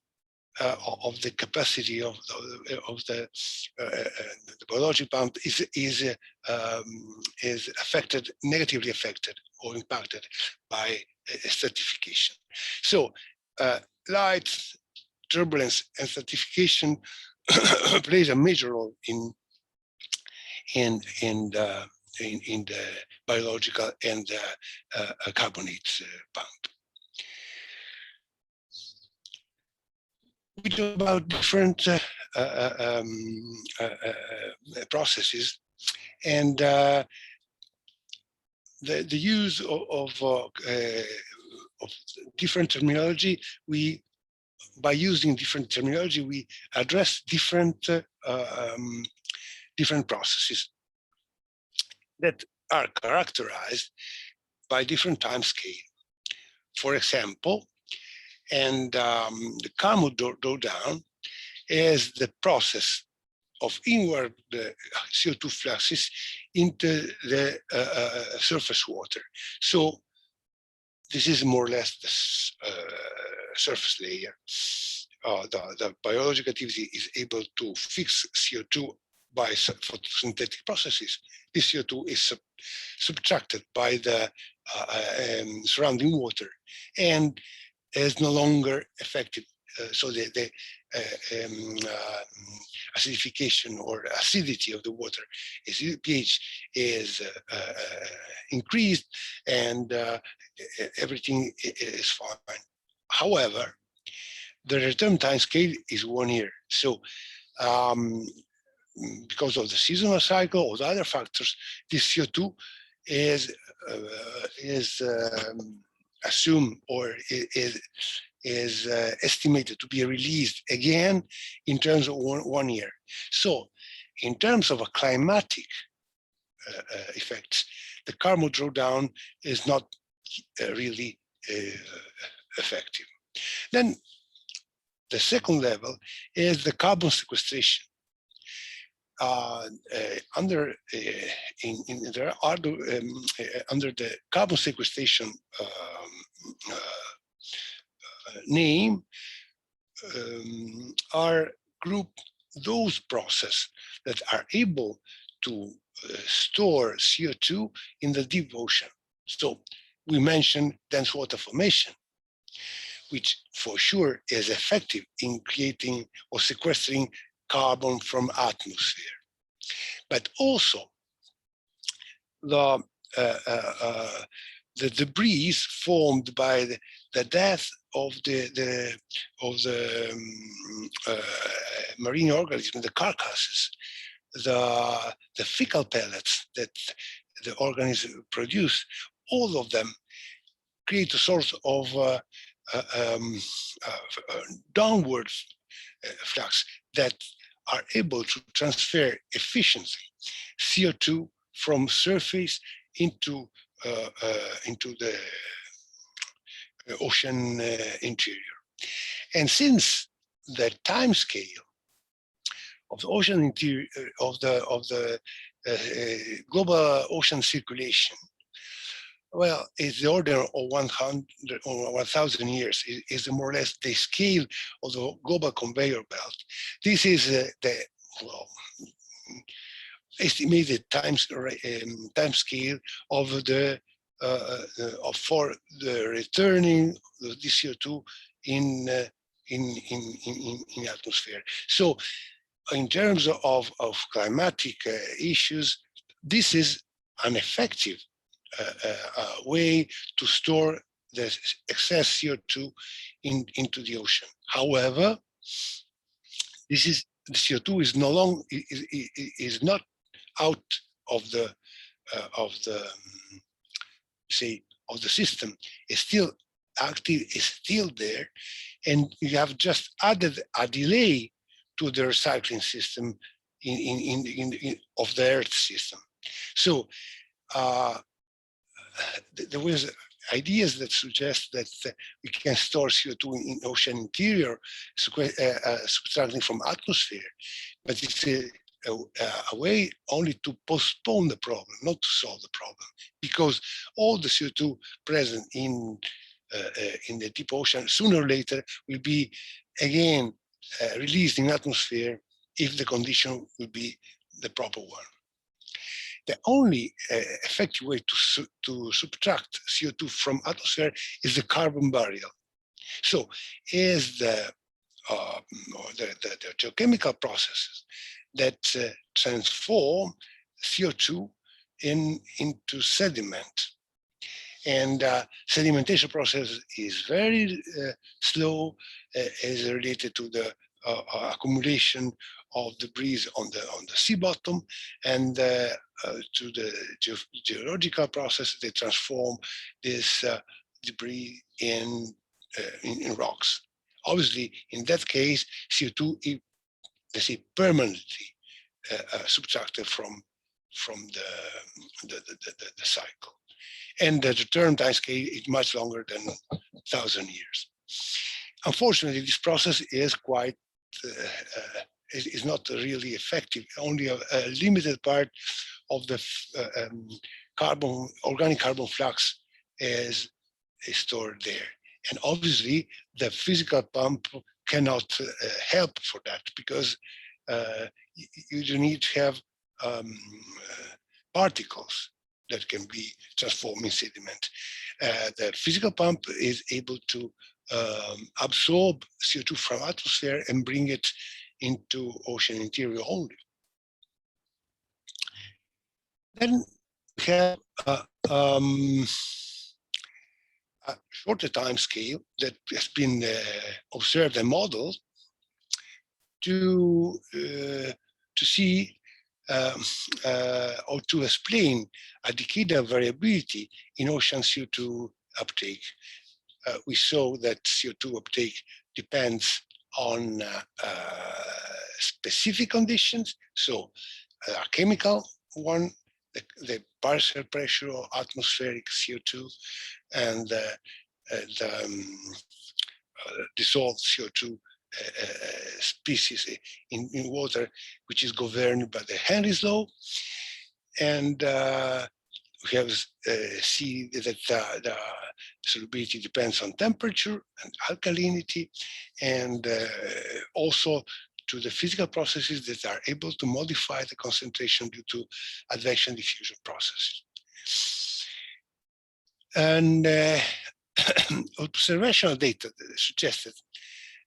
of the capacity of the biological pump is affected, negatively affected or impacted by stratification. So light, turbulence, and stratification plays a major role in the biological and carbonate pump. We talk about different processes, and the use of different terminology. By using different terminology, we address different processes that are characterized by different time scale. For example, and the Carmel drawdown is the process of inward CO2 fluxes into the surface water. So this is more or less the surface layer. The biological activity is able to fix CO2 by photosynthetic processes. This CO2 is subtracted by the surrounding water and is no longer effective. So the acidification or acidity of the water, pH is increased, and everything is fine. However, the return time scale is 1 year. So because of the seasonal cycle or the other factors, this CO2 is assumed or is estimated to be released again in terms of one year. So in terms of a climatic effects, the Carmel drawdown is not really effective. Then the second level is the carbon sequestration. Under the carbon sequestration name are grouped those processes that are able to store CO2 in the deep ocean. So we mentioned dense water formation, which for sure is effective in creating or sequestering carbon from atmosphere. But also the debris formed by the death of the marine organisms, the carcasses, the fecal pellets that the organisms produce, all of them create a source of downward flux that are able to transfer efficiently CO2 from surface into the ocean interior. And since the time scale of the ocean interior, of the global ocean circulation, well, it's the order of 100 or 1,000 years, is more or less the scale of the global conveyor belt. This is the estimated time scale of the for the returning the CO2 in in atmosphere. So in terms of climatic issues, this is an effective way to store the excess CO2 into the ocean. However, the CO2 is no longer is not out of the say of the system. It's still active, is still there, and you have just added a delay to the recycling system of the Earth system. So there was ideas that suggest that we can store CO2 in ocean interior, subtracting from atmosphere, but it's a way only to postpone the problem, not to solve the problem, because all the CO2 present in the deep ocean sooner or later will be again released in atmosphere if the condition will be the proper one. The only effective way to subtract CO2 from atmosphere is the carbon barrel. So as the geochemical processes that transform CO2 into sediment. And sedimentation process is very slow, is related to the accumulation of debris on the sea bottom, and to the geological process, they transform this debris in rocks. Obviously, in that case, CO2 is, let's say, permanently subtracted from the cycle. And the term time scale is much longer than 1,000 years. Unfortunately, this process is quite is not really effective. Only a limited part of the organic carbon flux is stored there. And obviously, the physical pump cannot help for that, because you do need to have particles that can be transformed in sediment. The physical pump is able to absorb CO2 from atmosphere and bring it into ocean interior only. Then we have a shorter time scale that has been observed and modeled to see or to explain a decadal variability in ocean CO2 uptake. We saw that CO2 uptake depends on specific conditions. So a chemical one, the partial pressure of atmospheric CO2, and the dissolved CO2 species in water, which is governed by the Henry's law. And we have seen that the solubility depends on temperature and alkalinity, and also to the physical processes that are able to modify the concentration due to advection diffusion processes. And observational data suggested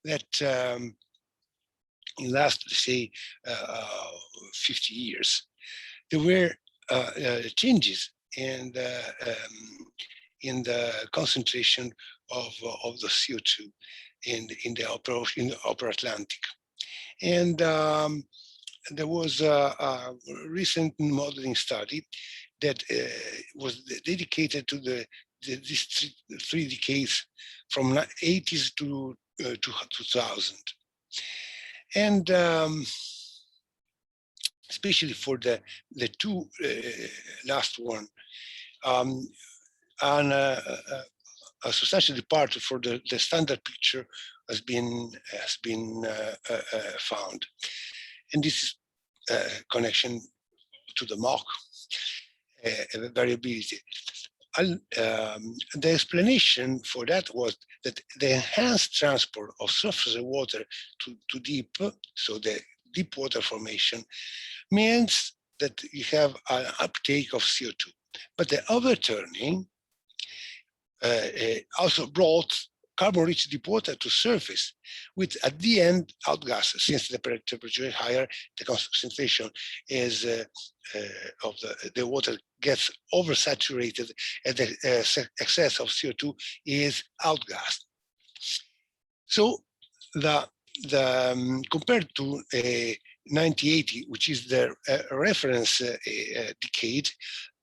that in the last, let's say, 50 years, there were changes in the concentration of the CO2 in the upper Atlantic. And there was a recent modeling study that was dedicated to these three decades from 80s to 2000. And especially for the two last one, and a substantial departure for the standard picture has been found, and this is connection to the Mach variability. The explanation for that was that the enhanced transport of surface water to deep, so the deep water formation, means that you have an uptake of CO2. But the overturning also brought carbon-rich deep water to surface, with at the end outgas. Since the temperature is higher, the concentration is of the water gets oversaturated, and the excess of CO2 is outgassed. So compared to 1980, which is the reference decade,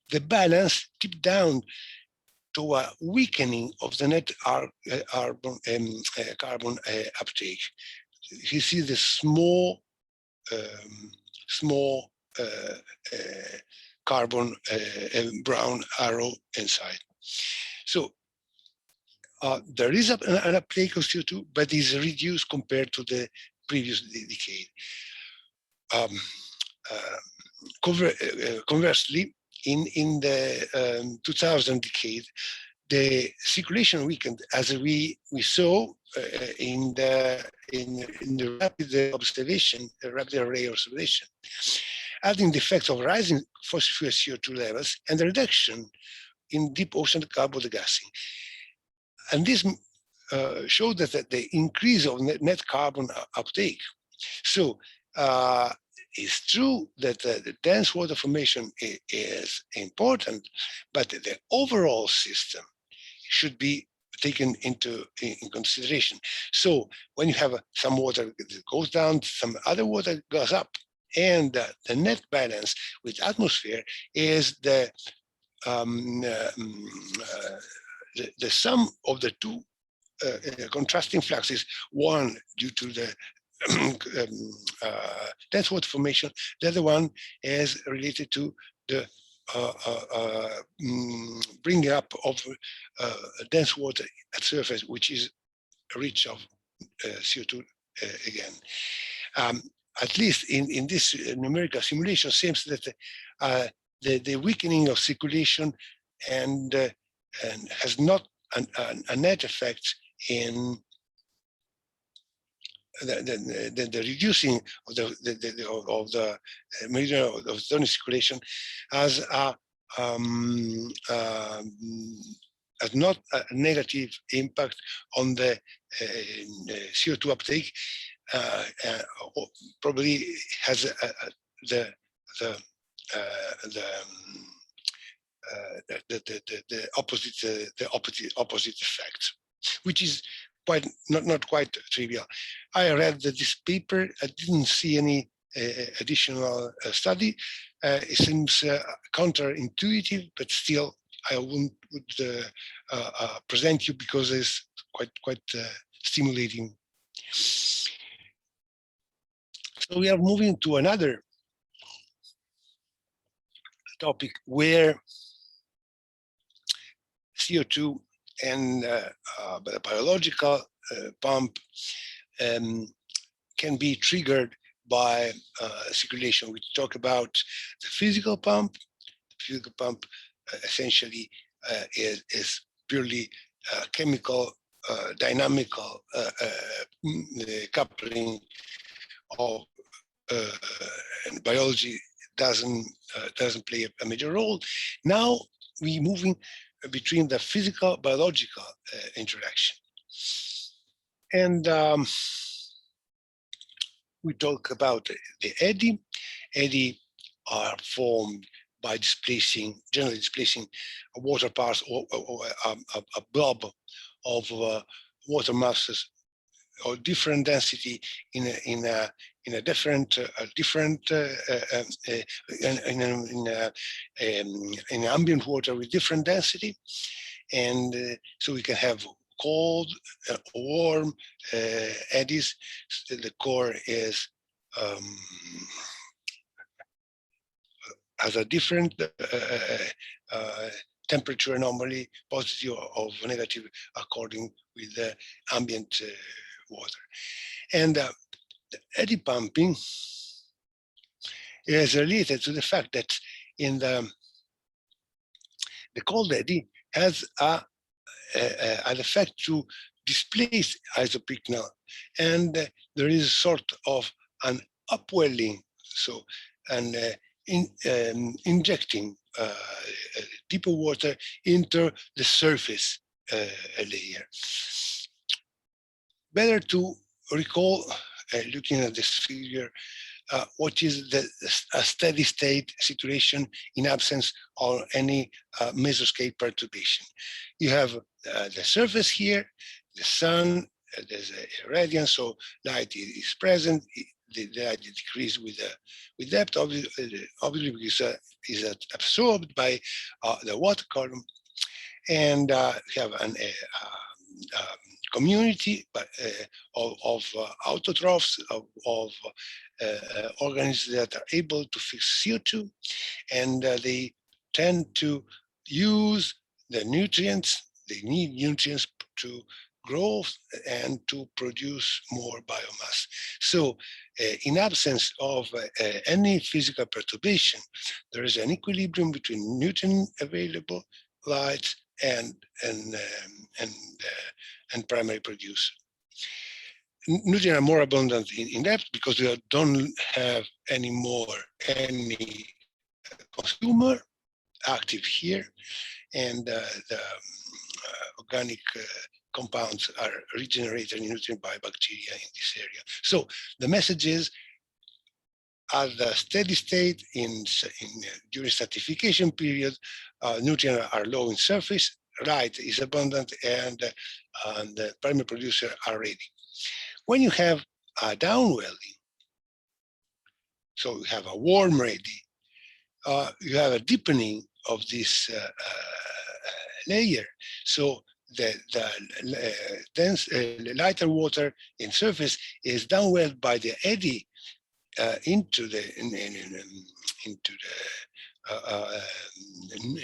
the balance tipped down to a weakening of the net carbon uptake. You see the small carbon brown arrow inside. So there is an uptake of CO2, but is reduced compared to the previous decade. Conversely, in the 2000 decade, the circulation weakened, as we saw in the rapid observation, rapid array observation, adding the effect of rising fossil fuel CO2 levels and the reduction in deep ocean carbon gassing. And this showed that the increase of net carbon uptake. So it's true that the dense water formation is important, but the overall system should be taken in consideration. So when you have some water that goes down, some other water goes up, and the net balance with atmosphere is the sum of the two contrasting fluxes, one due to the dense water formation, the other one is related to the bringing up of dense water at surface, which is rich of CO2 again. At least in this numerical simulation, seems that the weakening of circulation and has not a net effect in the reducing of the meridian of zone circulation has not a negative impact on the CO2 uptake. Probably has the opposite effect, which is not quite trivial. I read this paper. I didn't see any additional study. It seems counterintuitive, but still I would present you because it's quite stimulating. So we are moving to another topic where CO2 and the biological pump can be triggered by circulation. We talk about the physical pump. The physical pump essentially is purely chemical, dynamical coupling of and biology doesn't play a major role. Now we're moving between the physical biological interaction, and we talk about the eddy. Eddy are formed by generally displacing a water parts or a blob of water masses or different density in a different in ambient water with different density, and so we can have cold, warm eddies. The core is has a different temperature anomaly, positive or negative, according with the ambient water. And the eddy pumping is related to the fact that in the cold eddy has an effect to displace isopycnal, and there is sort of an upwelling, so injecting deeper water into the surface layer. better to recall, looking at this figure, what is a steady state situation in absence of any mesoscale perturbation. You have the surface here, the sun, there's a radiance, so light is present. The light decreases with depth, obviously because is absorbed by the water column, and you have an community of autotrophs, of organisms that are able to fix CO2, and they tend to use the nutrients. They need nutrients to grow and to produce more biomass. So in absence of any physical perturbation, there is an equilibrium between nutrient available, light, and primary producer. Nutrients are more abundant in depth because we don't have anymore any consumer active here, and the organic compounds are regenerated in nutrient by bacteria in this area. So the message is, at the steady state during stratification period, nutrients are low in surface, light is abundant, and the primary producer are ready. When you have a downwelling, so you have a warm ready, you have a deepening of this layer. So the dense, lighter water in surface is downwelled by the eddy into the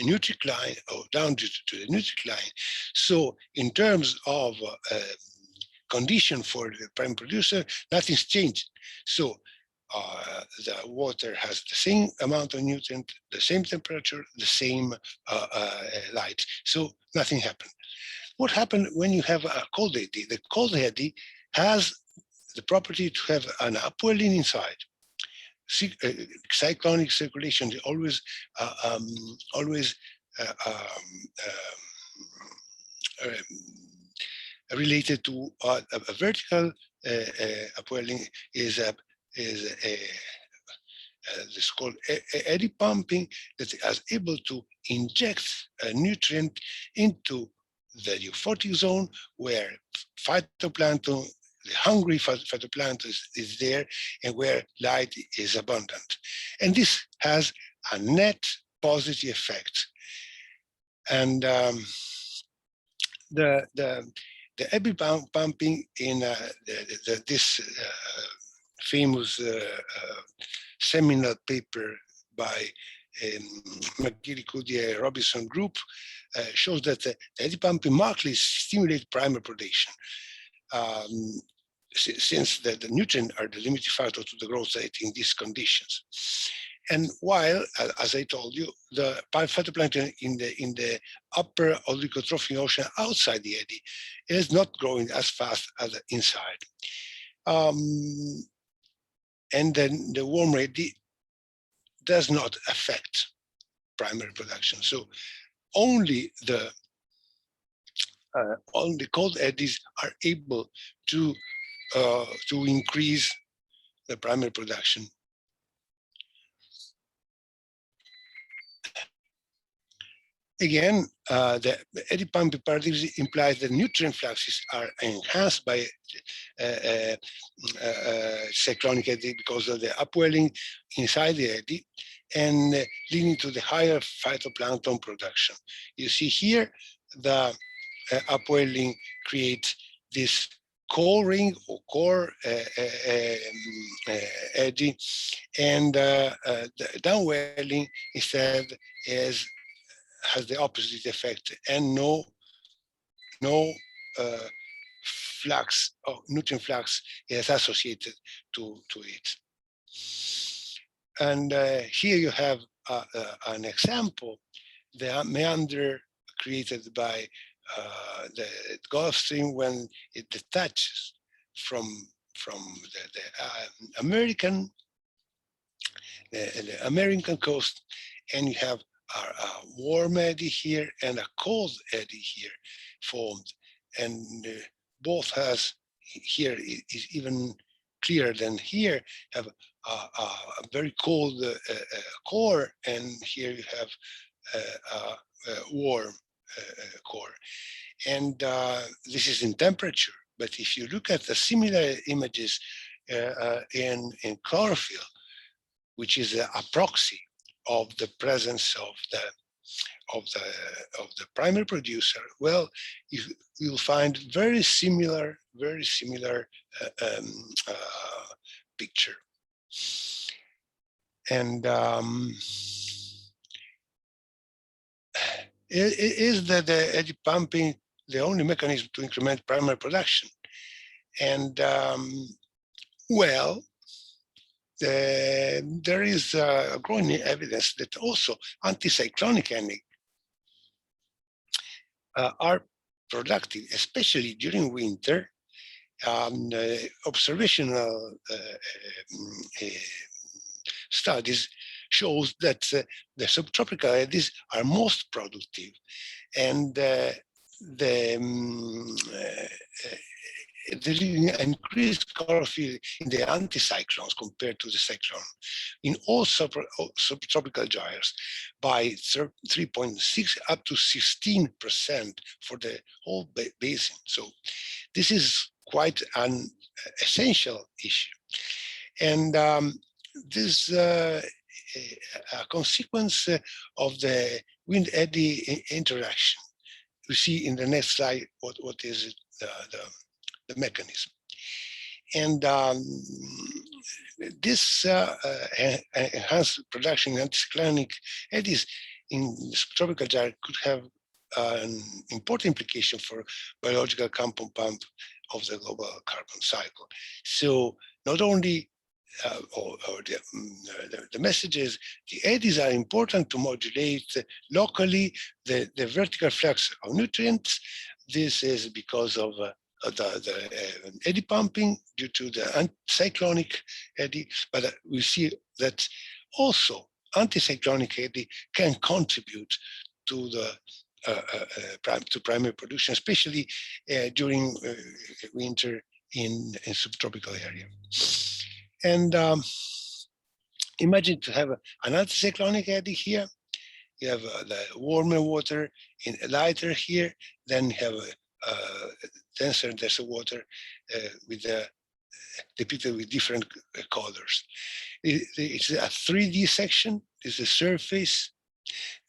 nutrient line, or down to the nutrient line. So in terms of condition for the prime producer, nothing's changed. So the water has the same amount of nutrient, the same temperature, the same light. So nothing happened. What happened when you have a cold eddy? The cold eddy has the property to have an upwelling inside. Cyclonic circulation is always related to a vertical upwelling is this called eddy pumping, that is able to inject a nutrient into the euphotic zone where phytoplankton, the hungry phytoplankton is there, and where light is abundant. And this has a net positive effect. And the Eddy pumping in this famous seminal paper by McGilly, Coudier, Robinson group shows that the eddy pumping markedly stimulates primary production, since the nutrients are the limiting factor to the growth rate in these conditions. And while, as I told you, the phytoplankton in the upper oligotrophic ocean outside the eddy is not growing as fast as inside. And then the warm eddy does not affect primary production. So only the cold eddies are able to increase the primary production. Again, the eddy pumping paradigm implies that nutrient fluxes are enhanced by cyclonic eddy because of the upwelling inside the eddy, and leading to the higher phytoplankton production. You see here, the upwelling creates this core ring or core eddy, and the downwelling instead has the opposite effect, and no flux or nutrient flux is associated to it. And here you have an example, the meander created by the Gulf Stream when it detaches from the American coast, and you have a warm eddy here and a cold eddy here formed, and both has here is even clearer than here. Have a very cold core, and here you have a warm core. And this is in temperature. But if you look at the similar images in chlorophyll, which is a proxy of the presence of the primary producer, well, you'll find very similar picture. And is that the eddy pumping the only mechanism to increment primary production? And well, there is growing evidence that also anticyclonic energy are productive, especially during winter. Observational studies shows that the subtropical eddies are most productive, and there is increased chlorophyll in the anticyclones compared to the cyclone in all subtropical gyres by 3.6 up to 16% for the whole basin. So this is quite an essential issue. And this a consequence of the wind eddy interaction. You see in the next slide what is it, the mechanism. And this enhanced production in anticyclonic eddies in subtropical gyre could have an important implication for biological compound pump of the global carbon cycle. So not only the message is the eddies are important to modulate locally the vertical flux of nutrients. This is because of the eddy pumping due to the anticyclonic eddy, but we see that also anticyclonic eddy can contribute to the to primary production, especially during winter in subtropical area. And imagine to have an anticyclonic eddy here. You have the warmer water in lighter here, then you have denser water with depicted with different colors. It's a 3D section. This is the surface.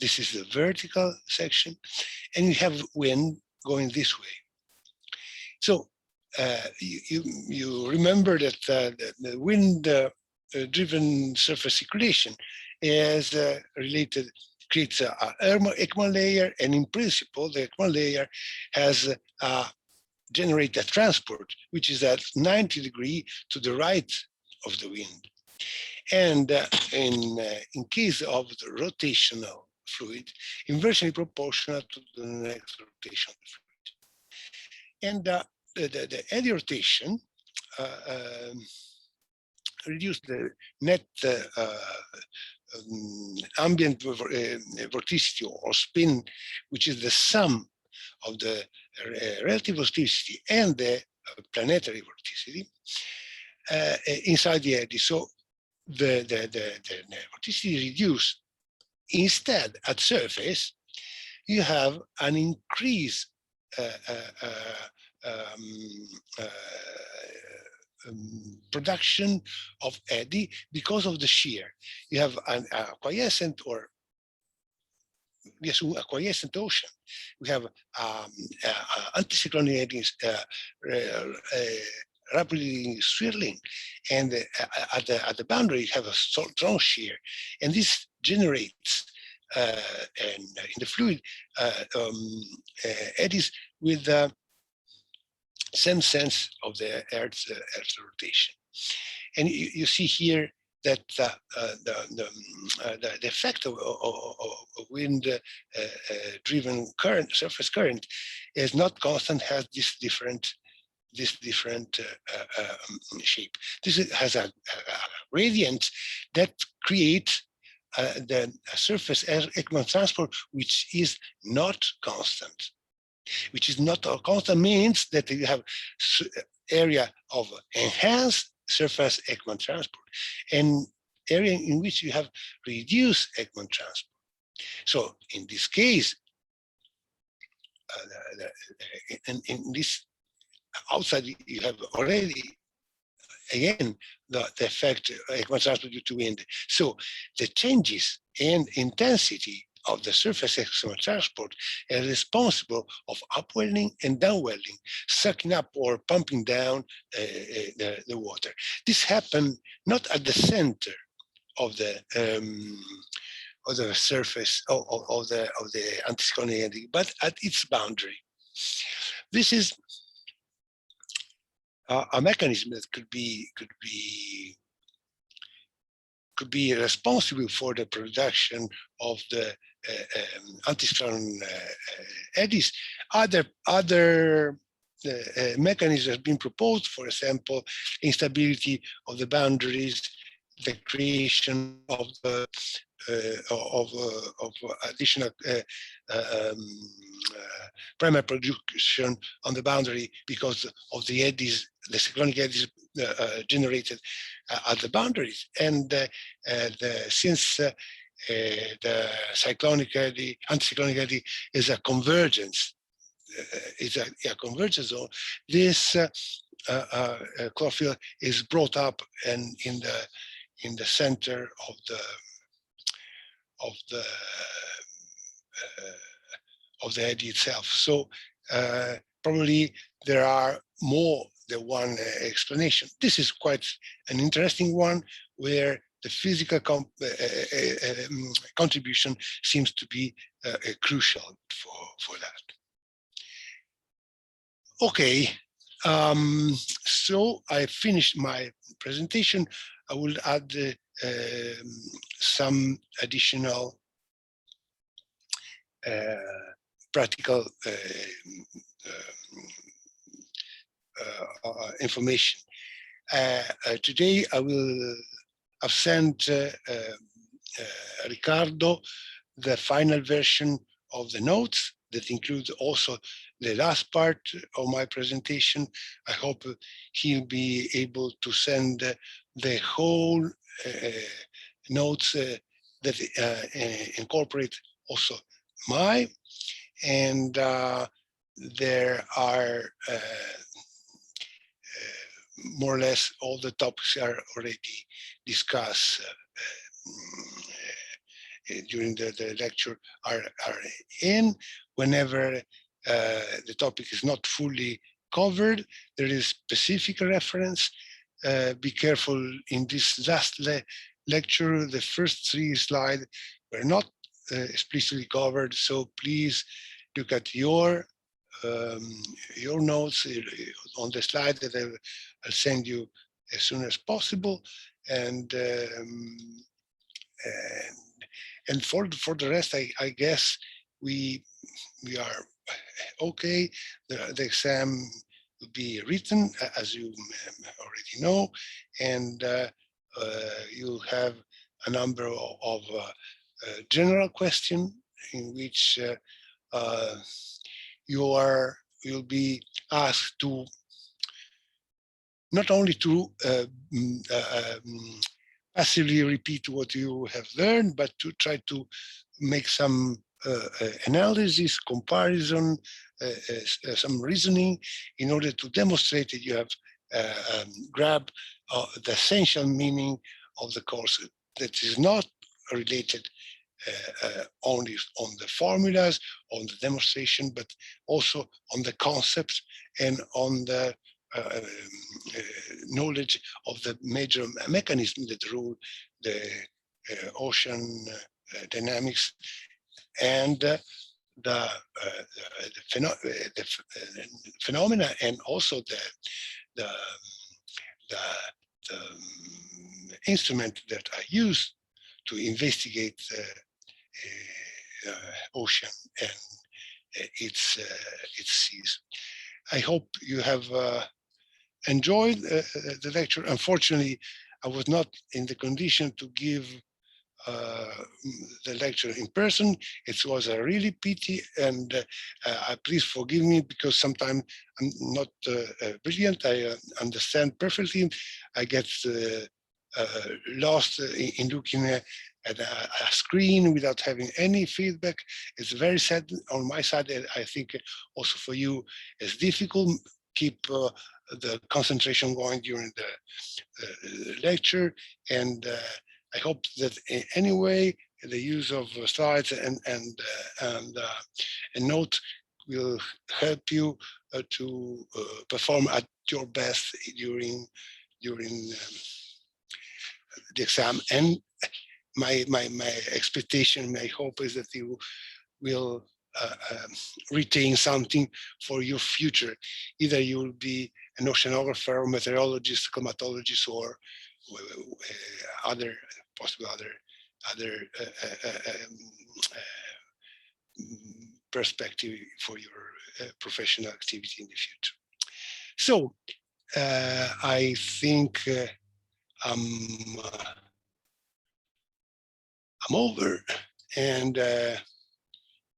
This is the vertical section, and you have wind going this way. So you remember that the wind-driven surface circulation is related, creates a Ekman layer, and in principle, the Ekman layer has generate a transport, which is at 90 degrees to the right of the wind. And in case of the rotational fluid, inversely proportional to the next rotation of the fluid. And the eddy rotation reduce the net ambient vorticity or spin, which is the sum of the relative vorticity and the planetary vorticity inside the eddy. So the vorticity is reduced. Instead, at surface, you have an increase production of eddy because of the shear. You have an quiescent or yes, a quiescent ocean. We have anticyclonic eddies rapidly swirling, and at the boundary you have a strong shear, and this generates in the fluid eddies with the same sense of the Earth's rotation. And you see here that the effect of wind-driven current, surface current, is not constant, has this different shape. This has a gradient that creates the surface Ekman transport, which is not constant. Which is not constant means that you have area of enhanced surface Ekman transport and area in which you have reduced Ekman transport. So in this case, in this outside, you have already, again, the effect Ekman transport due to wind. So the changes in intensity of the surface Ekman transport is responsible of upwelling and downwelling, sucking up or pumping down the water. This happened not at the center of the surface of the anticyclonic eddy, but at its boundary. This is a mechanism that could be responsible for the production of the anticyclone eddies. Other mechanisms have been proposed, for example, instability of the boundaries, the creation of the additional primary production on the boundary because of the eddies, the cyclonic eddies generated at the boundaries. And since the cyclonic eddy, anticyclonic eddy is a convergence, is a convergence zone, this chlorophyll is brought up and in the center of the eddy itself. So probably there are more than one explanation. This is quite an interesting one, where the physical contribution seems to be crucial for that. Okay, so I finished my presentation. I will add some additional practical information. Today I've sent Ricardo the final version of the notes that includes also the last part of my presentation. I hope he'll be able to send the whole notes that incorporate also my, and there are more or less all the topics are already discussed during the lecture are in. Whenever the topic is not fully covered, there is specific reference. Be careful in this last lecture, the first 3 slides were not explicitly covered, so please look at your notes on the slide that I'll send you as soon as possible, and for the rest, I guess we are okay. The exam will be written, as you already know, and you'll have a number of general questions in which you'll be asked to not only to passively repeat what you have learned, but to try to make some analysis, comparison, some reasoning in order to demonstrate that you have grabbed the essential meaning of the course that is not related only on the formulas, on the demonstration, but also on the concepts and on the knowledge of the major mechanisms that rule the ocean dynamics and the phenomena, and also the instrument that are used to investigate the ocean and its seas. I hope you have enjoyed the lecture. Unfortunately, I was not in the condition to give the lecture in person. It was a really pity, and please forgive me because sometimes I'm not brilliant. I understand perfectly. I get lost in looking at a screen without having any feedback. It's very sad on my side. I think also for you, it's difficult. Keep the concentration going during the lecture, and I hope that anyway the use of slides and note will help you to perform at your best during the exam. And my expectation, my hope is that you will retain something for your future. Either you will be an oceanographer, or meteorologist, climatologist, or other possible other perspective for your professional activity in the future. So I think I'm over, and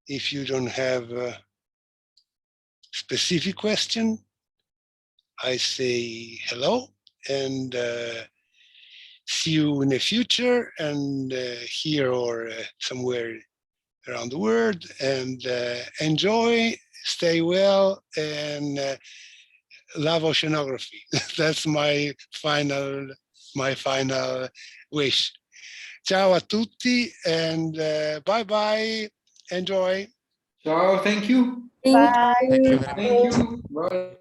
if you don't have a specific question, I say hello and see you in the future, and here or somewhere around the world, and enjoy, stay well, and love oceanography. That's my final wish. Ciao a tutti, and bye bye. Enjoy. Ciao, thank you. Bye. Thank you. Bye.